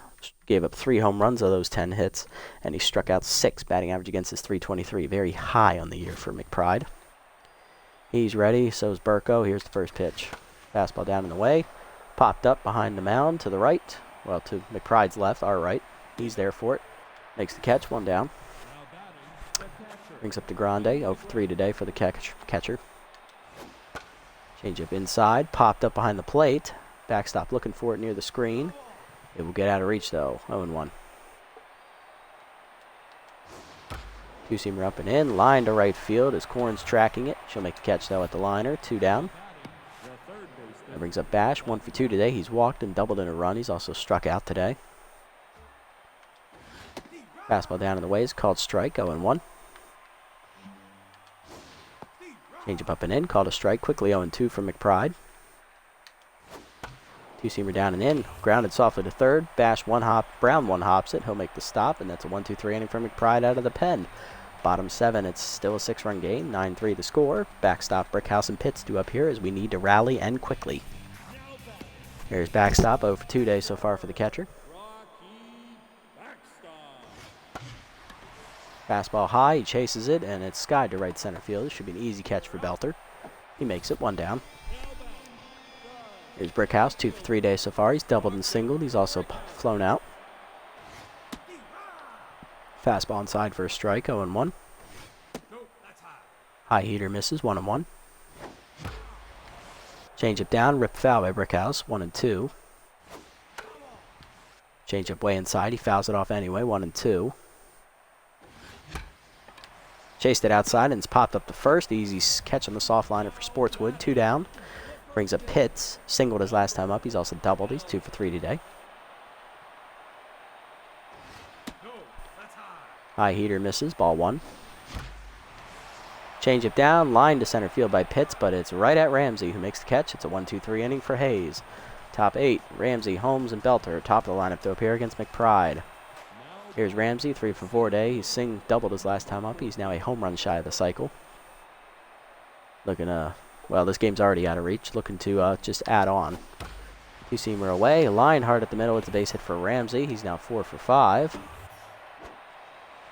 gave up 3 home runs of those 10 hits, and he struck out 6, batting average against his .323. Very high on the year for McBride. He's ready, so is Burko. Here's the first pitch. Fastball down and away. Popped up behind the mound to the right. Well, to McBride's left, our right. He's there for it. Makes the catch, 1 down. Brings up to Grande, 0 for 3 today for the catcher. Change up inside, popped up behind the plate. Backstop looking for it near the screen. It will get out of reach though, 0-1. Two-seamer up and in, line to right field as Corn's tracking it. She'll make the catch though at the liner, 2 down. That brings up Bash, 1 for 2 today. He's walked and doubled in a run. He's also struck out today. Fastball down in the way is called strike, 0-1. Change up and in, called a strike, quickly 0-2 from McBride. Two-seamer down and in, grounded softly to third. Bash 1 hop, Brown 1 hops it. He'll make the stop, and that's a 1-2-3 inning for McBride out of the pen. Bottom 7, it's still a 6-run game, 9-3 the score. Backstop, Brickhouse and Pitts do up here as we need to rally and quickly. Here's backstop, 0 for 2 days so far for the catcher. Fastball high, he chases it, and it's skied to right center field. It should be an easy catch for Belter. He makes it, 1 down. Here's Brickhouse, 2 for 3 days so far. He's doubled and singled. He's also flown out. Fastball inside for a strike, 0-1. High heater misses, 1-1. Change up down, ripped foul by Brickhouse, 1-2. Change up way inside, he fouls it off anyway, 1-2. Chased it outside and it's popped up to first. Easy catch on the soft liner for Sportswood, 2 down. Brings up Pitts, singled his last time up. He's also doubled. He's 2 for 3 today. High heater misses, ball 1. Change it down, line to center field by Pitts, but it's right at Ramsey who makes the catch. It's a 1-2-3 inning for Hayes. Top 8, Ramsey, Holmes, and Belter. Top of the lineup though up here against McBride. Here's Ramsey, 3 for 4 today. He's doubled his last time up. He's now a home run shy of the cycle. Looking well, this game's already out of reach. Looking to just add on. Two-seamer away. Line hard at the middle. It's a base hit for Ramsey. He's now 4 for 5.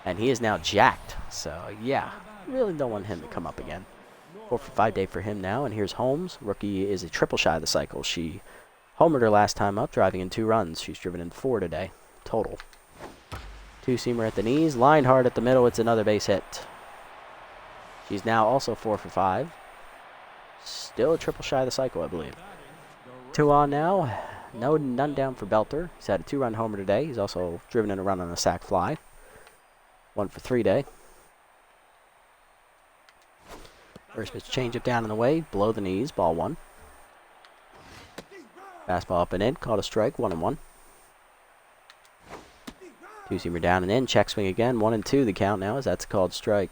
And he is now jacked. So, yeah, really don't want him to come up again. 4 for 5 day for him now. And here's Holmes. Rookie is a triple shy of the cycle. She homered her last time up, driving in 2 runs. She's driven in 4 today, total. Two-seamer at the knees. Line hard at the middle. It's another base hit. She's now also 4 for 5. Still a triple shy of the cycle, I believe. 2 on now. None down for Belter. He's had a 2-run homer today. He's also driven in a run on a sac fly. 1 for 3 day. First pitch change up down in the way. Below the knees. Ball 1. Fastball up and in. Called a strike. 1-1. Two-seamer down and in. Check swing again. 1-2 the count now as that's a called strike.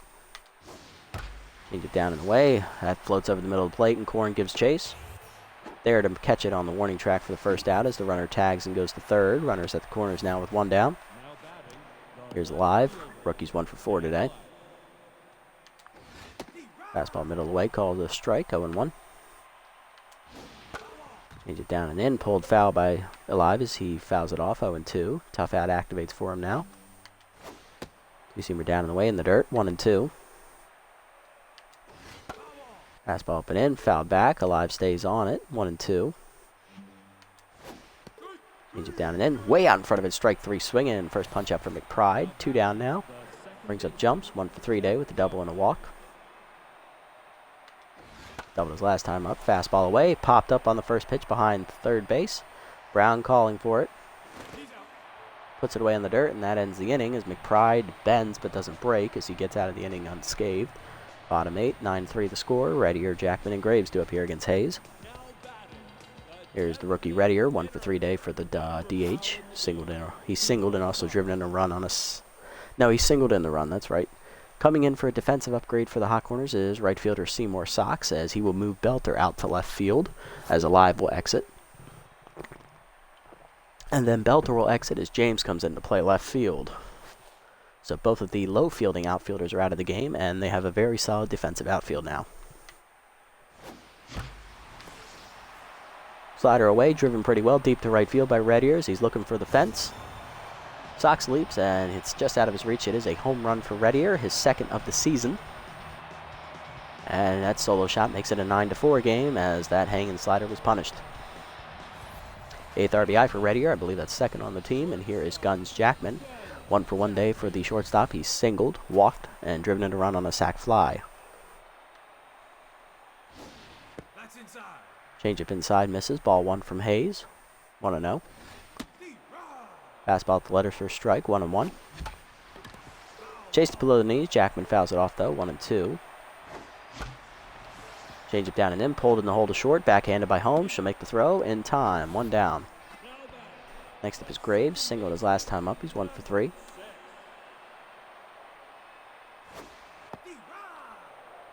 Change it down and away. That floats over the middle of the plate and Corn gives chase. There to catch it on the warning track for the first out as the runner tags and goes to third. Runners at the corners now with 1 down. Here's live. Rookie's 1 for 4 today. Fastball middle of the way. Called a strike. 0-1. Change it down and in. Pulled foul by Alive as he fouls it off. 0-2. Tough out activates for him now. Two-seamer down and away in the dirt. 1-2. Fastball up and in. Fouled back. Alive stays on it. 1-2. Change it down and in. Way out in front of it. Strike 3 swinging. First punch out for McBride. 2 down now. Brings up jumps. 1 for 3 day with a double and a walk. Doubled his last time up. Fastball away. Popped up on the first pitch behind third base. Brown calling for it. Puts it away in the dirt, and that ends the inning as McBride bends but doesn't break as he gets out of the inning unscathed. Bottom 8, 9-3 the score. Reddier, Jackman, and Graves do up here against Hayes. Here's the rookie Reddier, 1 for 3 day for the DH. He singled and also driven in a run on us. No, he singled in the run, that's right. Coming in for a defensive upgrade for the Hot Corners is right fielder Seymour Sox as he will move Belter out to left field as Alive will exit. And then Belter will exit as James comes in to play left field. So both of the low fielding outfielders are out of the game, and they have a very solid defensive outfield now. Slider away, driven pretty well, deep to right field by Reddier as he's looking for the fence. Sox leaps, and it's just out of his reach. It is a home run for Redier, his second of the season. And that solo shot makes it a 9-4 game, as that hanging slider was punished. 8th RBI for Redier. I believe that's second on the team. And here is Guns Jackman. 1-for-1 day for the shortstop. He's singled, walked, and driven in a run on a sac fly. Changeup inside, misses. Ball 1 from Hayes. 1-0. Fastball at the letters for a strike. 1-1. Chased below the knees. Jackman fouls it off, though. 1-2. Changeup down and in. Pulled in the hole to short. Backhanded by Holmes. She'll make the throw in time. 1 down. Next up is Graves. Singled his last time up. He's 1 for 3.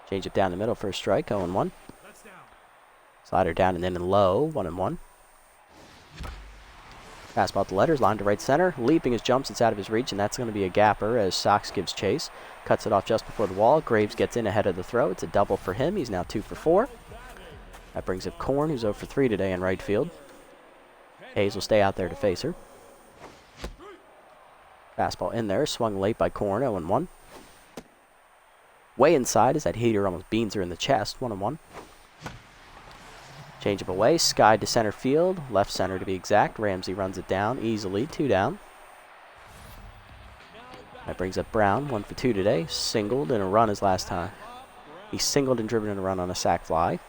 Changeup down the middle for a strike. 0-1. Slider down and in and low. 1-1. Fastball at the letters, line to right center. Leaping his jumps, it's out of his reach, and that's going to be a gapper as Sox gives chase. Cuts it off just before the wall. Graves gets in ahead of the throw. It's a double for him. He's now 2 for 4. That brings up Korn, who's 0 for 3 today in right field. Hayes will stay out there to face her. Fastball in there, swung late by Korn. 0-1. Way inside as that heater almost beans her in the chest. 1-1. Changeup away, skied to center field, left center to be exact. Ramsey runs it down easily, 2 down. That brings up Brown, 1 for 2 today. Singled in a run his last time. He singled and driven in a run on a sac fly.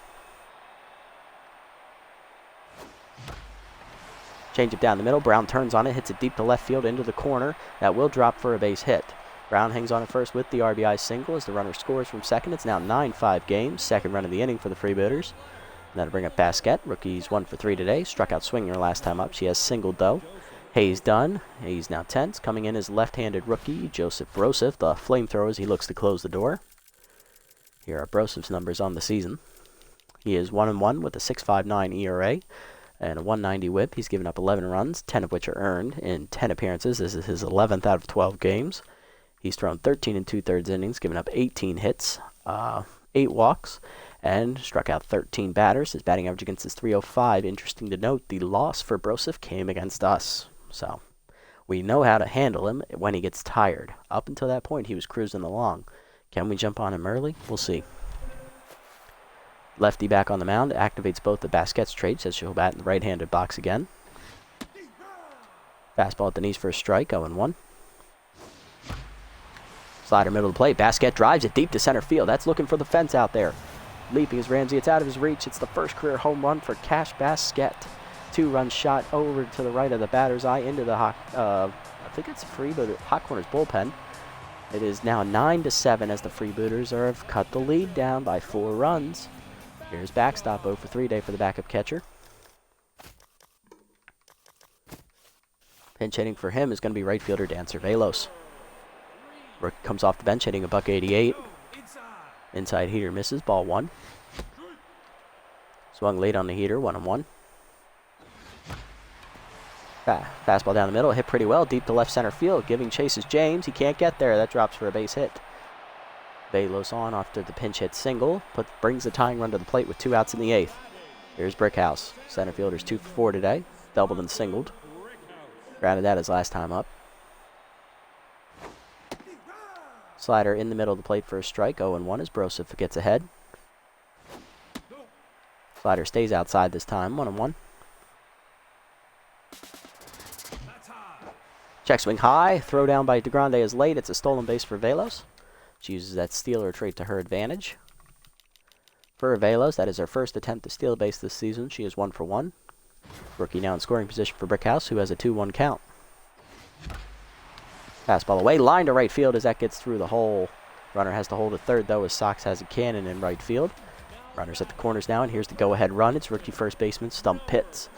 Changeup down the middle, Brown turns on it, hits it deep to left field into the corner. That will drop for a base hit. Brown hangs on it first with the RBI single as the runner scores from second. It's now 9-5 game, second run of the inning for the Freebooters. That'll bring up Basquette. Rookie's 1 for 3 today. Struck out swinging her last time up. She has singled, though. Hayes done. Hayes now tense. Coming in is left-handed rookie Joseph Broseph, the flamethrower, as he looks to close the door. Here are Broseph's numbers on the season. He is 1-1 with a 6.59 ERA and a 190 whip. He's given up 11 runs, 10 of which are earned in 10 appearances. This is his 11th out of 12 games. He's thrown 13 2/3 innings, given up 18 hits, 8 walks, and struck out 13 batters. His batting average against is .305. Interesting to note, the loss for Broseph came against us. So we know how to handle him when he gets tired. Up until that point, he was cruising along. Can we jump on him early? We'll see. Lefty back on the mound activates both the Basquette's traits as she'll bat in the right-handed box again. Fastball at the knees for a strike, 0-1. Slider middle of the plate. Basquette drives it deep to center field. That's looking for the fence out there. Leaping is Ramsey. It's out of his reach. It's the first career home run for Cash Basquette. 2-run shot over to the right of the batter's eye into the I think it's Hot Corners bullpen. It is now 9-7 as the Freebooters have cut the lead down by 4 runs. Here's backstop 0 for 3 day for the backup catcher. Pinch hitting for him is going to be right fielder Dan Cervelos. Rook comes off the bench hitting a .188. Inside heater misses, ball 1. Swung late on the heater, 1-1. Fastball down the middle, hit pretty well, deep to left center field. Giving chase is James. He can't get there. That drops for a base hit. Velos on after the pinch hit single, brings the tying run to the plate with 2 outs in the 8th. Here's Brickhouse. Center fielder's 2 for 4 today. Doubled and singled. Grounded that his last time up. Slider in the middle of the plate for a strike. 0-1 as Broseph gets ahead. Slider stays outside this time. 1-1. Check swing high. Throw down by DeGrande is late. It's a stolen base for Velos. She uses that stealer trait to her advantage. For Velos, that is her first attempt to steal a base this season. She is 1 for 1. Rookie now in scoring position for Brickhouse, who has a 2-1 count. Fastball away, line to right field as that gets through the hole. Runner has to hold at third, though, as Sox has a cannon in right field. Runner's at the corners now, and here's the go-ahead run. It's rookie first baseman Stump Pitts.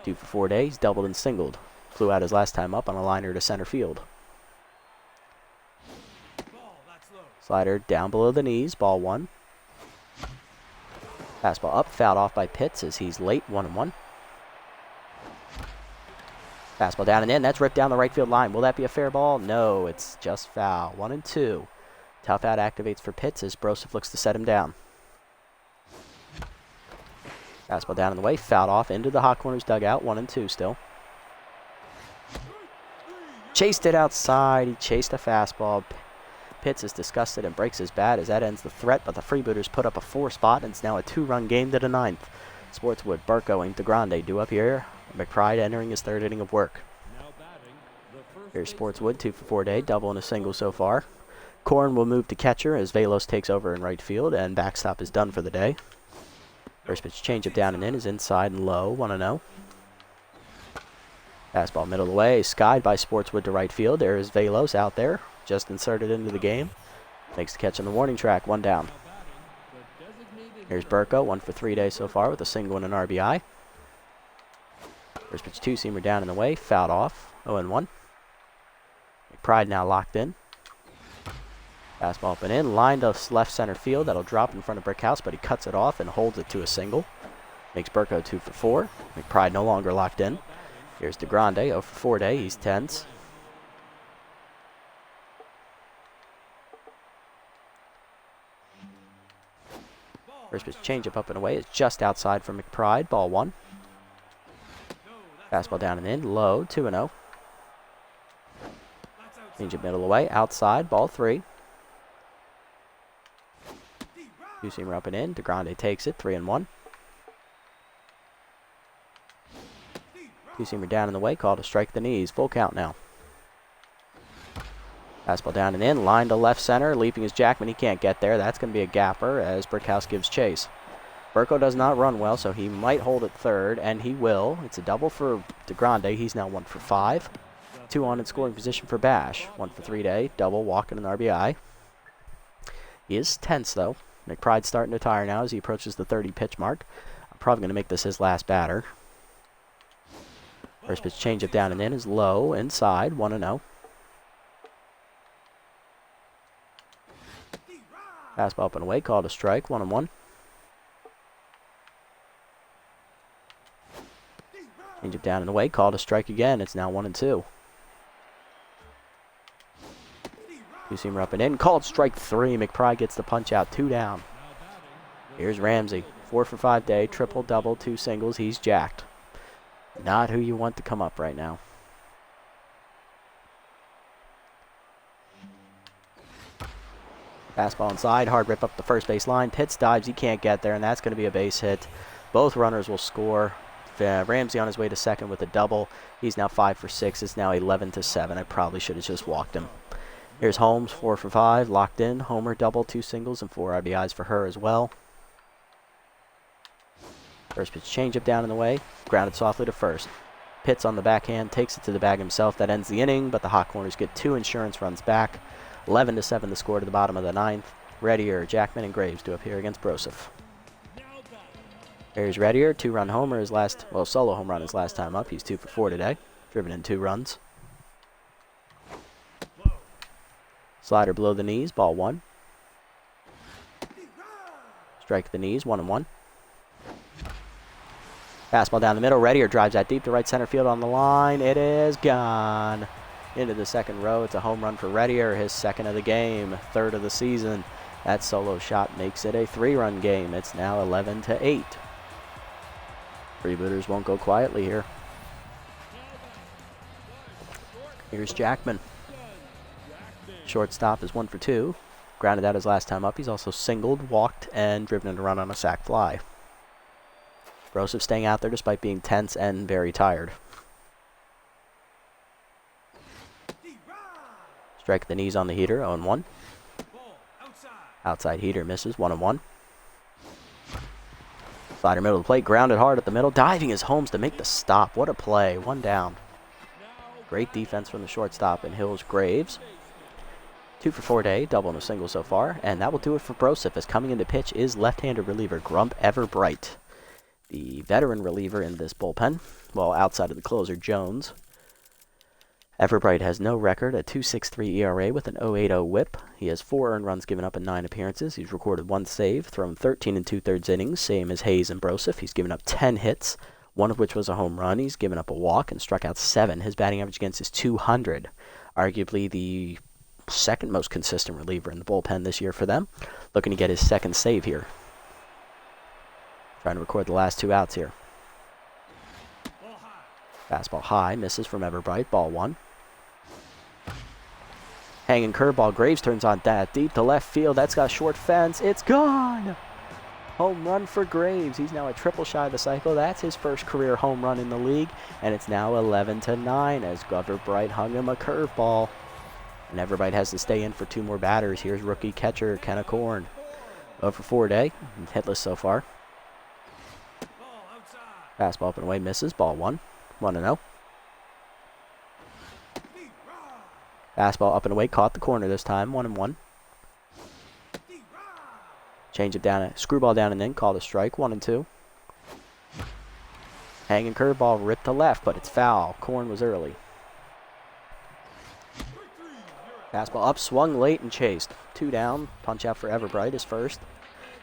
2 for 4 days, doubled and singled. Flew out his last time up on a liner to center field. Slider down below the knees, ball 1. Fastball up, fouled off by Pitts as he's late, 1-1. Fastball down and in, that's ripped down the right field line. Will that be a fair ball? No, it's just foul. 1-2. Tough out activates for Pitts as Broseph looks to set him down. Fastball down in the way, fouled off into the Hot Corners dugout, 1-2 still. Chased it outside. He chased a fastball. Pitts is disgusted and breaks his bat as that ends the threat, but the Freebooters put up a 4 spot, and it's now a 2-run game to the 9th. Sportswood, Burko, and DeGrande due up here. McBride entering his 3rd inning of work. Here's Sportswood, 2 for 4 day, double and a single so far. Corn will move to catcher as Velos takes over in right field, and backstop is done for the day. First pitch changeup down and in is inside and low, 1-0. Fastball middle away, skied by Sportswood to right field. There is Velos out there, just inserted into the game. Makes the catch on the warning track, 1 down. Here's Burko, 1 for 3 days so far with a single and an RBI. First pitch 2-seamer down and away, fouled off, 0-1. McBride now locked in. Fastball up and in, line to left center field. That'll drop in front of Brickhouse, but he cuts it off and holds it to a single. Makes Burko 2 for 4. McBride no longer locked in. Here's DeGrande, 0 for 4 day. He's tense. First pitch changeup up and away is just outside for McBride. Ball 1. Fastball down and in, low, 2-0. Changeup middle away, outside, ball 3. 2-seamer up and in. DeGrande takes it, 3-1. 2-seamer down in the way, called to strike the knees. Full count now. Fastball down and in, line to left center. Leaping is Jackman. He can't get there. That's going to be a gapper as Brickhouse gives chase. Burko does not run well, so he might hold at 3rd, and he will. It's a double for DeGrande. He's now 1 for 5. 2 on in scoring position for Bash. 1 for 3 day, double, walk, and an RBI. He is tense, though. McBride's starting to tire now as he approaches the 30 pitch mark. I'm probably going to make this his last batter. First pitch changeup down and in is low, inside, 1-0. Fastball up and away, called a strike, 1-1. Changeup down and away, called a strike again. It's now 1-2. 2-seamer up and in, called strike 3. McBride gets the punch out, 2 down. Here's Ramsey, 4 for 5 day, triple, double, 2 singles. He's jacked. Not who you want to come up right now. Fastball inside, hard rip up the first base line. Pitts dives, he can't get there, and that's going to be a base hit. Both runners will score. Ramsey on his way to second with a double. He's now 5 for 6. It's now 11-7. I probably should have just walked him. Here's Holmes, 4 for 5, locked in. Homer, double, 2 singles, and 4 RBIs for her as well. First pitch changeup down in the way, grounded softly to first. Pitts on the backhand, takes it to the bag himself. That ends the inning, but the Hot Corners get 2 insurance runs back. 11-7 the score to the bottom of the 9th. Reddier, Jackman, and Graves do up here against Broseph. Here's Reddier, 2-run homer, solo home run his last time up. He's 2 for 4 today, driven in 2 runs. Slider below the knees, ball 1. Strike the knees, 1-1. Fastball down the middle. Reddier drives that deep to right center field on the line. It is gone. Into the second row. It's a home run for Reddier, his 2nd of the game, 3rd of the season. That solo shot makes it a 3-run game. It's now 11-8. Freebooters won't go quietly here. Here's Jackman. Shortstop is 1 for 2. Grounded out his last time up. He's also singled, walked, and driven in a run on a sac fly. Broseph staying out there despite being tense and very tired. Strike the knees on the heater, 0-1. Outside heater misses, 1-1. Slider middle of the plate, grounded hard at the middle. Diving is Holmes to make the stop. What a play, 1 down. Great defense from the shortstop and Hills Graves. 2 for 4 day, double and a single so far. And that will do it for Broseph, as coming into pitch is left-handed reliever Grump Everbright, the veteran reliever in this bullpen, while outside of the closer, Jones. Everbright has no record, a 2.63 ERA with an 0.80 whip. He has 4 earned runs given up in 9 appearances. He's recorded 1 save, thrown 13 2/3 innings, same as Hayes and Broseph. He's given up 10 hits, 1 of which was a home run. He's given up a walk and struck out 7. His batting average against is .200. Arguably the 2nd most consistent reliever in the bullpen this year for them. Looking to get his 2nd save here. Trying to record the last 2 outs here. Fastball high, misses from Everbright, ball 1. Hanging curveball. Graves turns on that deep to left field. That's got a short fence. It's gone. Home run for Graves. He's now a triple shy of the cycle. That's his first career home run in the league. And it's now 11-9 as Glover Bright hung him a curveball. And everybody has to stay in for 2 more batters. Here's rookie catcher Kenna Korn. 0 for 4 day. Hitless so far. Fastball up and away misses. Ball 1. 1-0. Fastball up and away. Caught the corner this time. 1-1. Change it down. Screwball down and in. Called a strike. 1-2. Hanging curveball. Ripped to left, but it's foul. Korn was early. Fastball up, swung late and chased. 2 down. Punch out for Everbright is first.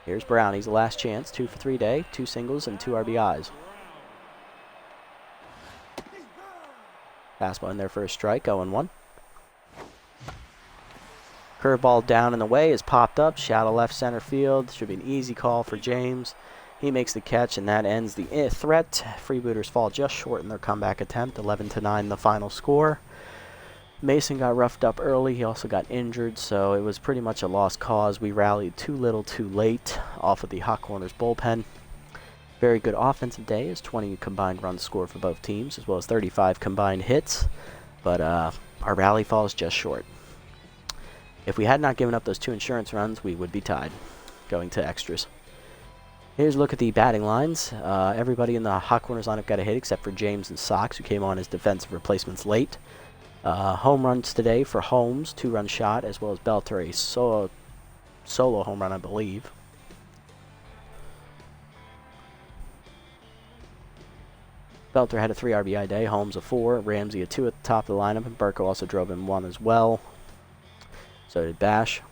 Here's Brown. He's the last chance. 2 for 3 day. 2 singles and 2 RBIs. Fastball in there for a strike. 0-1. Curveball down and away is popped up. Shallow left center field. Should be an easy call for James. He makes the catch, and that ends the threat. Freebooters fall just short in their comeback attempt. 11-9 the final score. Mason got roughed up early. He also got injured, so it was pretty much a lost cause. We rallied too little too late off of the Hot Corners bullpen. Very good offensive day as 20 combined runs scored for both teams, as well as 35 combined hits. But our rally falls just short. If we had not given up those 2 insurance runs, we would be tied, going to extras. Here's a look at the batting lines. Everybody in the Hot Corners lineup got a hit except for James and Sox, who came on as defensive replacements late. Home runs today for Holmes, 2-run shot, as well as Belter, a solo home run, I believe. Belter had a 3 RBI day, Holmes a 4, Ramsey a 2 at the top of the lineup, and Burko also drove in 1 as well. So did Bash.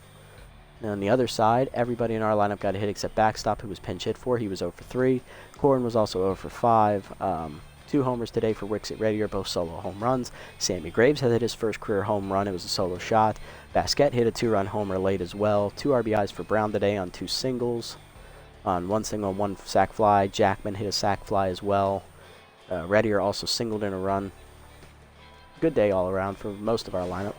And on the other side, everybody in our lineup got a hit except Backstop, who was pinch hit for. He was 0 for 3. Corn was also 0 for 5. 2 homers today for Wicks at Reddier, both solo home runs. Sammy Graves had hit his first career home run. It was a solo shot. Basquette hit a 2-run homer late as well. 2 RBIs for Brown today on 2 singles. On 1 single and 1 sac fly. Jackman hit a sac fly as well. Reddier also singled in a run. Good day all around for most of our lineup.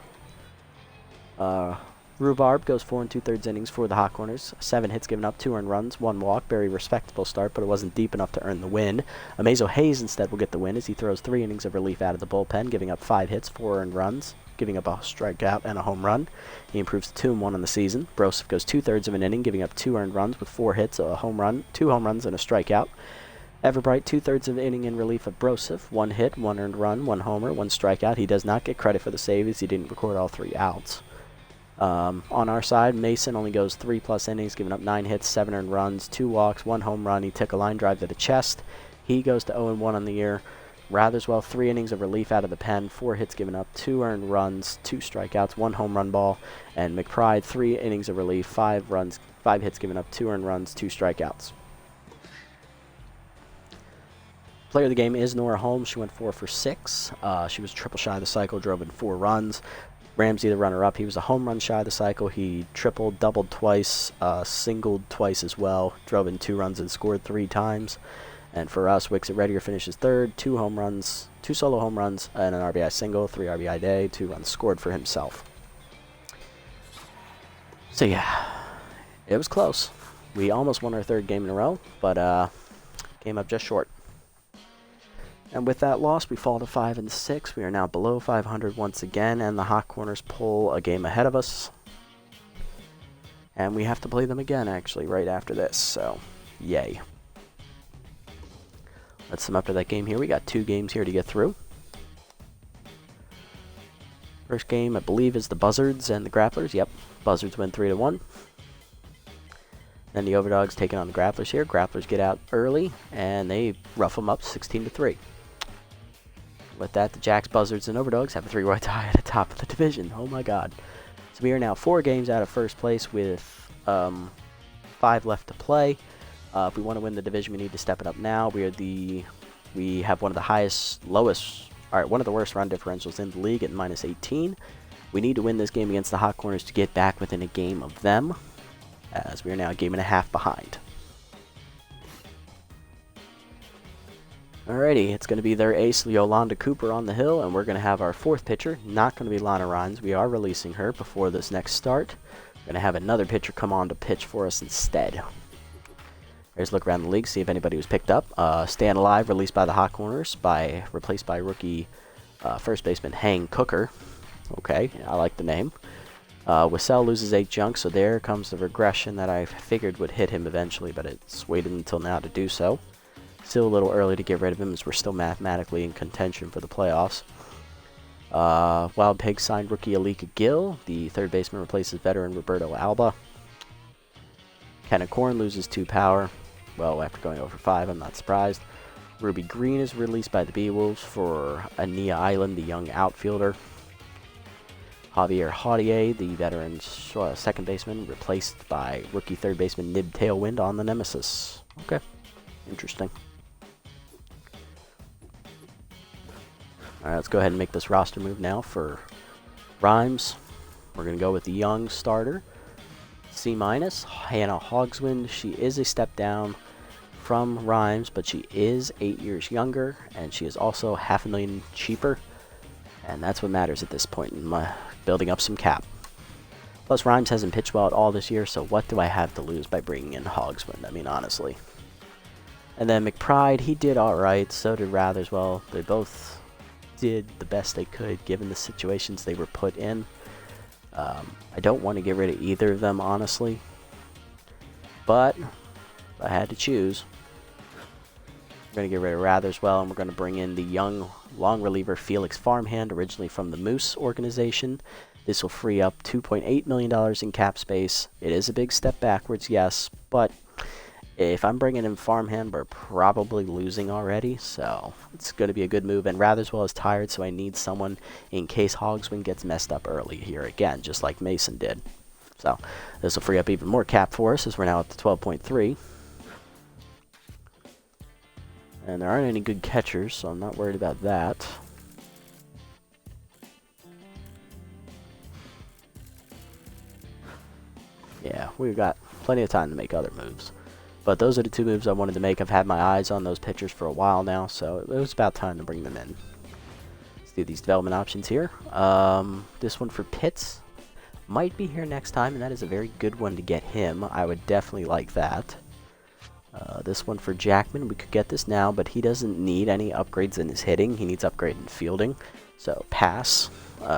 Rhubarb goes 4 2/3 innings for the Hot Corners. 7 hits given up, 2 earned runs, 1 walk. Very respectable start, but it wasn't deep enough to earn the win. Amazo Hayes instead will get the win as he throws 3 innings of relief out of the bullpen, giving up 5 hits, 4 earned runs, giving up a strikeout and a home run. He improves to 2-1 on the season. Broseph goes 2/3 of an inning, giving up 2 earned runs with 4 hits, a home run, 2 home runs, and a strikeout. Everbright 2/3 of an inning in relief of Broseph. 1 hit, 1 earned run, 1 homer, 1 strikeout. He does not get credit for the save as he didn't record all 3 outs. On our side, Mason only goes 3+ innings, giving up 9 hits, 7 earned runs, 2 walks, 1 home run. He took a line drive to the chest. He goes to 0-1 on the year. Rotherswell, 3 innings of relief out of the pen, 4 hits given up, 2 earned runs, 2 strikeouts, 1 home run ball. And McBride, 3 innings of relief, 5 hits given up, 2 earned runs, 2 strikeouts. Player of the game is Nora Holmes. She went 4 for 6. She was triple shy of the cycle, drove in 4 runs. Ramsey, the runner-up, he was a home run shy of the cycle. He tripled, doubled twice, singled twice as well, drove in 2 runs and scored 3 times. And for us, Wicks at Reddier finishes 3rd, 2 home runs, 2 solo home runs, and an RBI single, 3 RBI day, 2 runs scored for himself. So yeah, it was close. We almost won our 3rd game in a row, but came up just short. And with that loss, we fall to 5-6. We are now below 500 once again, and the Hot Corners pull a game ahead of us. And we have to play them again, actually, right after this, so yay. Let's sum up to that game here. We got 2 games here to get through. First game, I believe, is the Buzzards and the Grapplers. Yep, Buzzards win 3-1. Then the Overdogs taking on the Grapplers here. Grapplers get out early, and they rough them up 16-3. With that, the Jacks, Buzzards, and Overdogs have a 3-way tie at the top of the division. Oh my god. So we are now 4 games out of first place with 5 left to play. If we want to win the division, we need to step it up now. We have one of the worst run differentials in the league at -18. We need to win this game against the Hot Corners to get back within a game of them, as we are now a game and a half behind. Alrighty, it's going to be their ace, Yolanda Cooper, on the hill, and we're going to have our fourth pitcher. Not going to be Lana Rhines. We are releasing her before this next start. We're going to have another pitcher come on to pitch for us instead. There's a look around the league, see if anybody was picked up. Stand Alive, released by the Hot Corners, replaced by rookie first baseman Hang Cooker. Okay, I like the name. Wissell loses 8 junk, so there comes the regression that I figured would hit him eventually, but it's waited until now to do so. Still a little early to get rid of him as we're still mathematically in contention for the playoffs. Wild Pigs signed rookie Alika Gill. The third baseman replaces veteran Roberto Alba. Kenneth Korn loses 2 power. Well, after going over 5, I'm not surprised. Ruby Green is released by the B-Wolves for Ania Island, the young outfielder. Javier Haudier, the veteran second baseman, replaced by rookie third baseman Nib Tailwind on the Nemesis. Okay, interesting. Alright, let's go ahead and make this roster move now for Rhymes. We're going to go with the young starter, C-, Hannah Hogswind. She is a step down from Rhymes, but she is 8 years younger, and she is also $500,000 cheaper, and that's what matters at this point in my building up some cap. Plus, Rhymes hasn't pitched well at all this year, so what do I have to lose by bringing in Hogswind? I mean, honestly. And then McBride, he did alright, so did Ratherswell. They both did the best they could given the situations they were put in. I don't want to get rid of either of them, honestly. But if I had to choose, we're going to get rid of Ratherswell, and we're going to bring in the young long reliever Felix Farmhand, originally from the Moose organization. This will free up $2.8 million in cap space. It is a big step backwards, yes, but if I'm bringing in Farmhand, we're probably losing already, so it's going to be a good move. And Ratherswell is tired, so I need someone in case Hogswind gets messed up early here again, just like Mason did. So this will free up even more cap for us as we're now up to 12.3. And there aren't any good catchers, so I'm not worried about that. Yeah, we've got plenty of time to make other moves. But those are the 2 moves I wanted to make. I've had my eyes on those pitchers for a while now, so it was about time to bring them in. Let's do these development options here. This one for Pitts might be here next time, and that is a very good one to get him. I would definitely like that. This one for Jackman, we could get this now, but he doesn't need any upgrades in his hitting. He needs upgrade in fielding, so pass.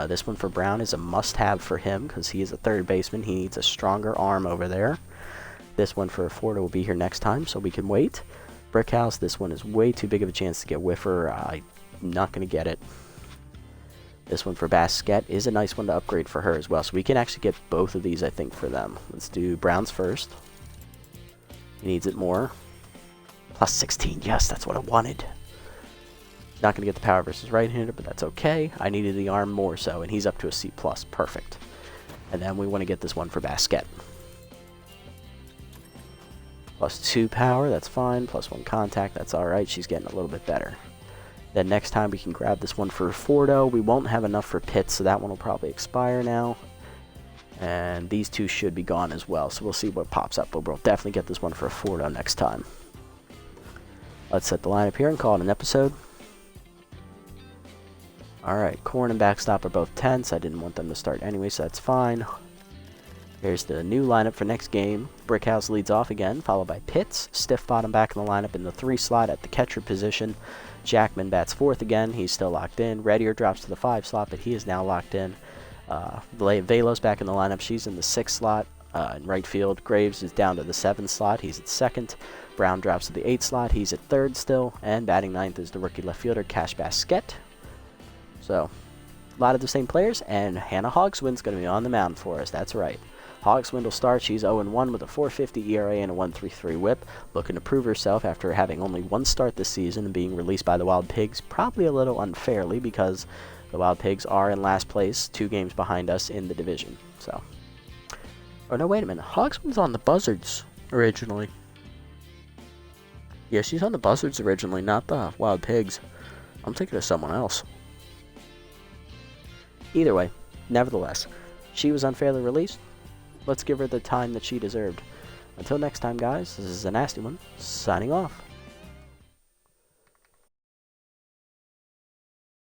This one for Brown is a must-have for him because he is a third baseman. He needs a stronger arm over there. This one for Ford will be here next time, so we can wait. Brickhouse, this one is way too big of a chance to get Whiffer. I'm not going to get it. This one for Basquette is a nice one to upgrade for her as well, so we can actually get both of these, I think, for them. Let's do Browns first. He needs it more. Plus 16, yes, that's what I wanted. Not going to get the power versus right-hander, but that's okay. I needed the arm more so, and he's up to a C+. Perfect. And then we want to get this one for Basquette. Plus 2 power, that's fine. Plus 1 contact, that's alright. She's getting a little bit better. Then next time we can grab this one for Fordo. We won't have enough for Pitts, so that one will probably expire now. And these 2 should be gone as well, so we'll see what pops up. But we'll definitely get this one for Fordo next time. Let's set the lineup here and call it an episode. Alright, Korn and Backstop are both tense. I didn't want them to start anyway, so that's fine. Here's the new lineup for next game. Brickhouse leads off again, followed by Pitts. Stiff bottom back in the lineup in the 3 slot at the catcher position. Jackman bats 4th again. He's still locked in. Reddier drops to the 5 slot, but he is now locked in. Velos back in the lineup. She's in the 6 slot in right field. Graves is down to the 7 slot. He's at 2nd. Brown drops to the 8 slot. He's at 3rd still. And batting 9th is the rookie left fielder, Cash Basquette. So, a lot of the same players. And Hannah Hogswind's going to be on the mound for us. That's right. Hogswind will start. She's 0-1 with a 4.50 ERA and a 1.33 WHIP, looking to prove herself after having only 1 start this season and being released by the Wild Pigs, probably a little unfairly because the Wild Pigs are in last place, 2 games behind us in the division. So, oh no, wait a minute. Hogswind's on the Buzzards originally. Yeah, she's on the Buzzards originally, not the Wild Pigs. I'm thinking of someone else. Either way, nevertheless, she was unfairly released. Let's give her the time that she deserved. Until next time, guys, this is a nasty one, signing off.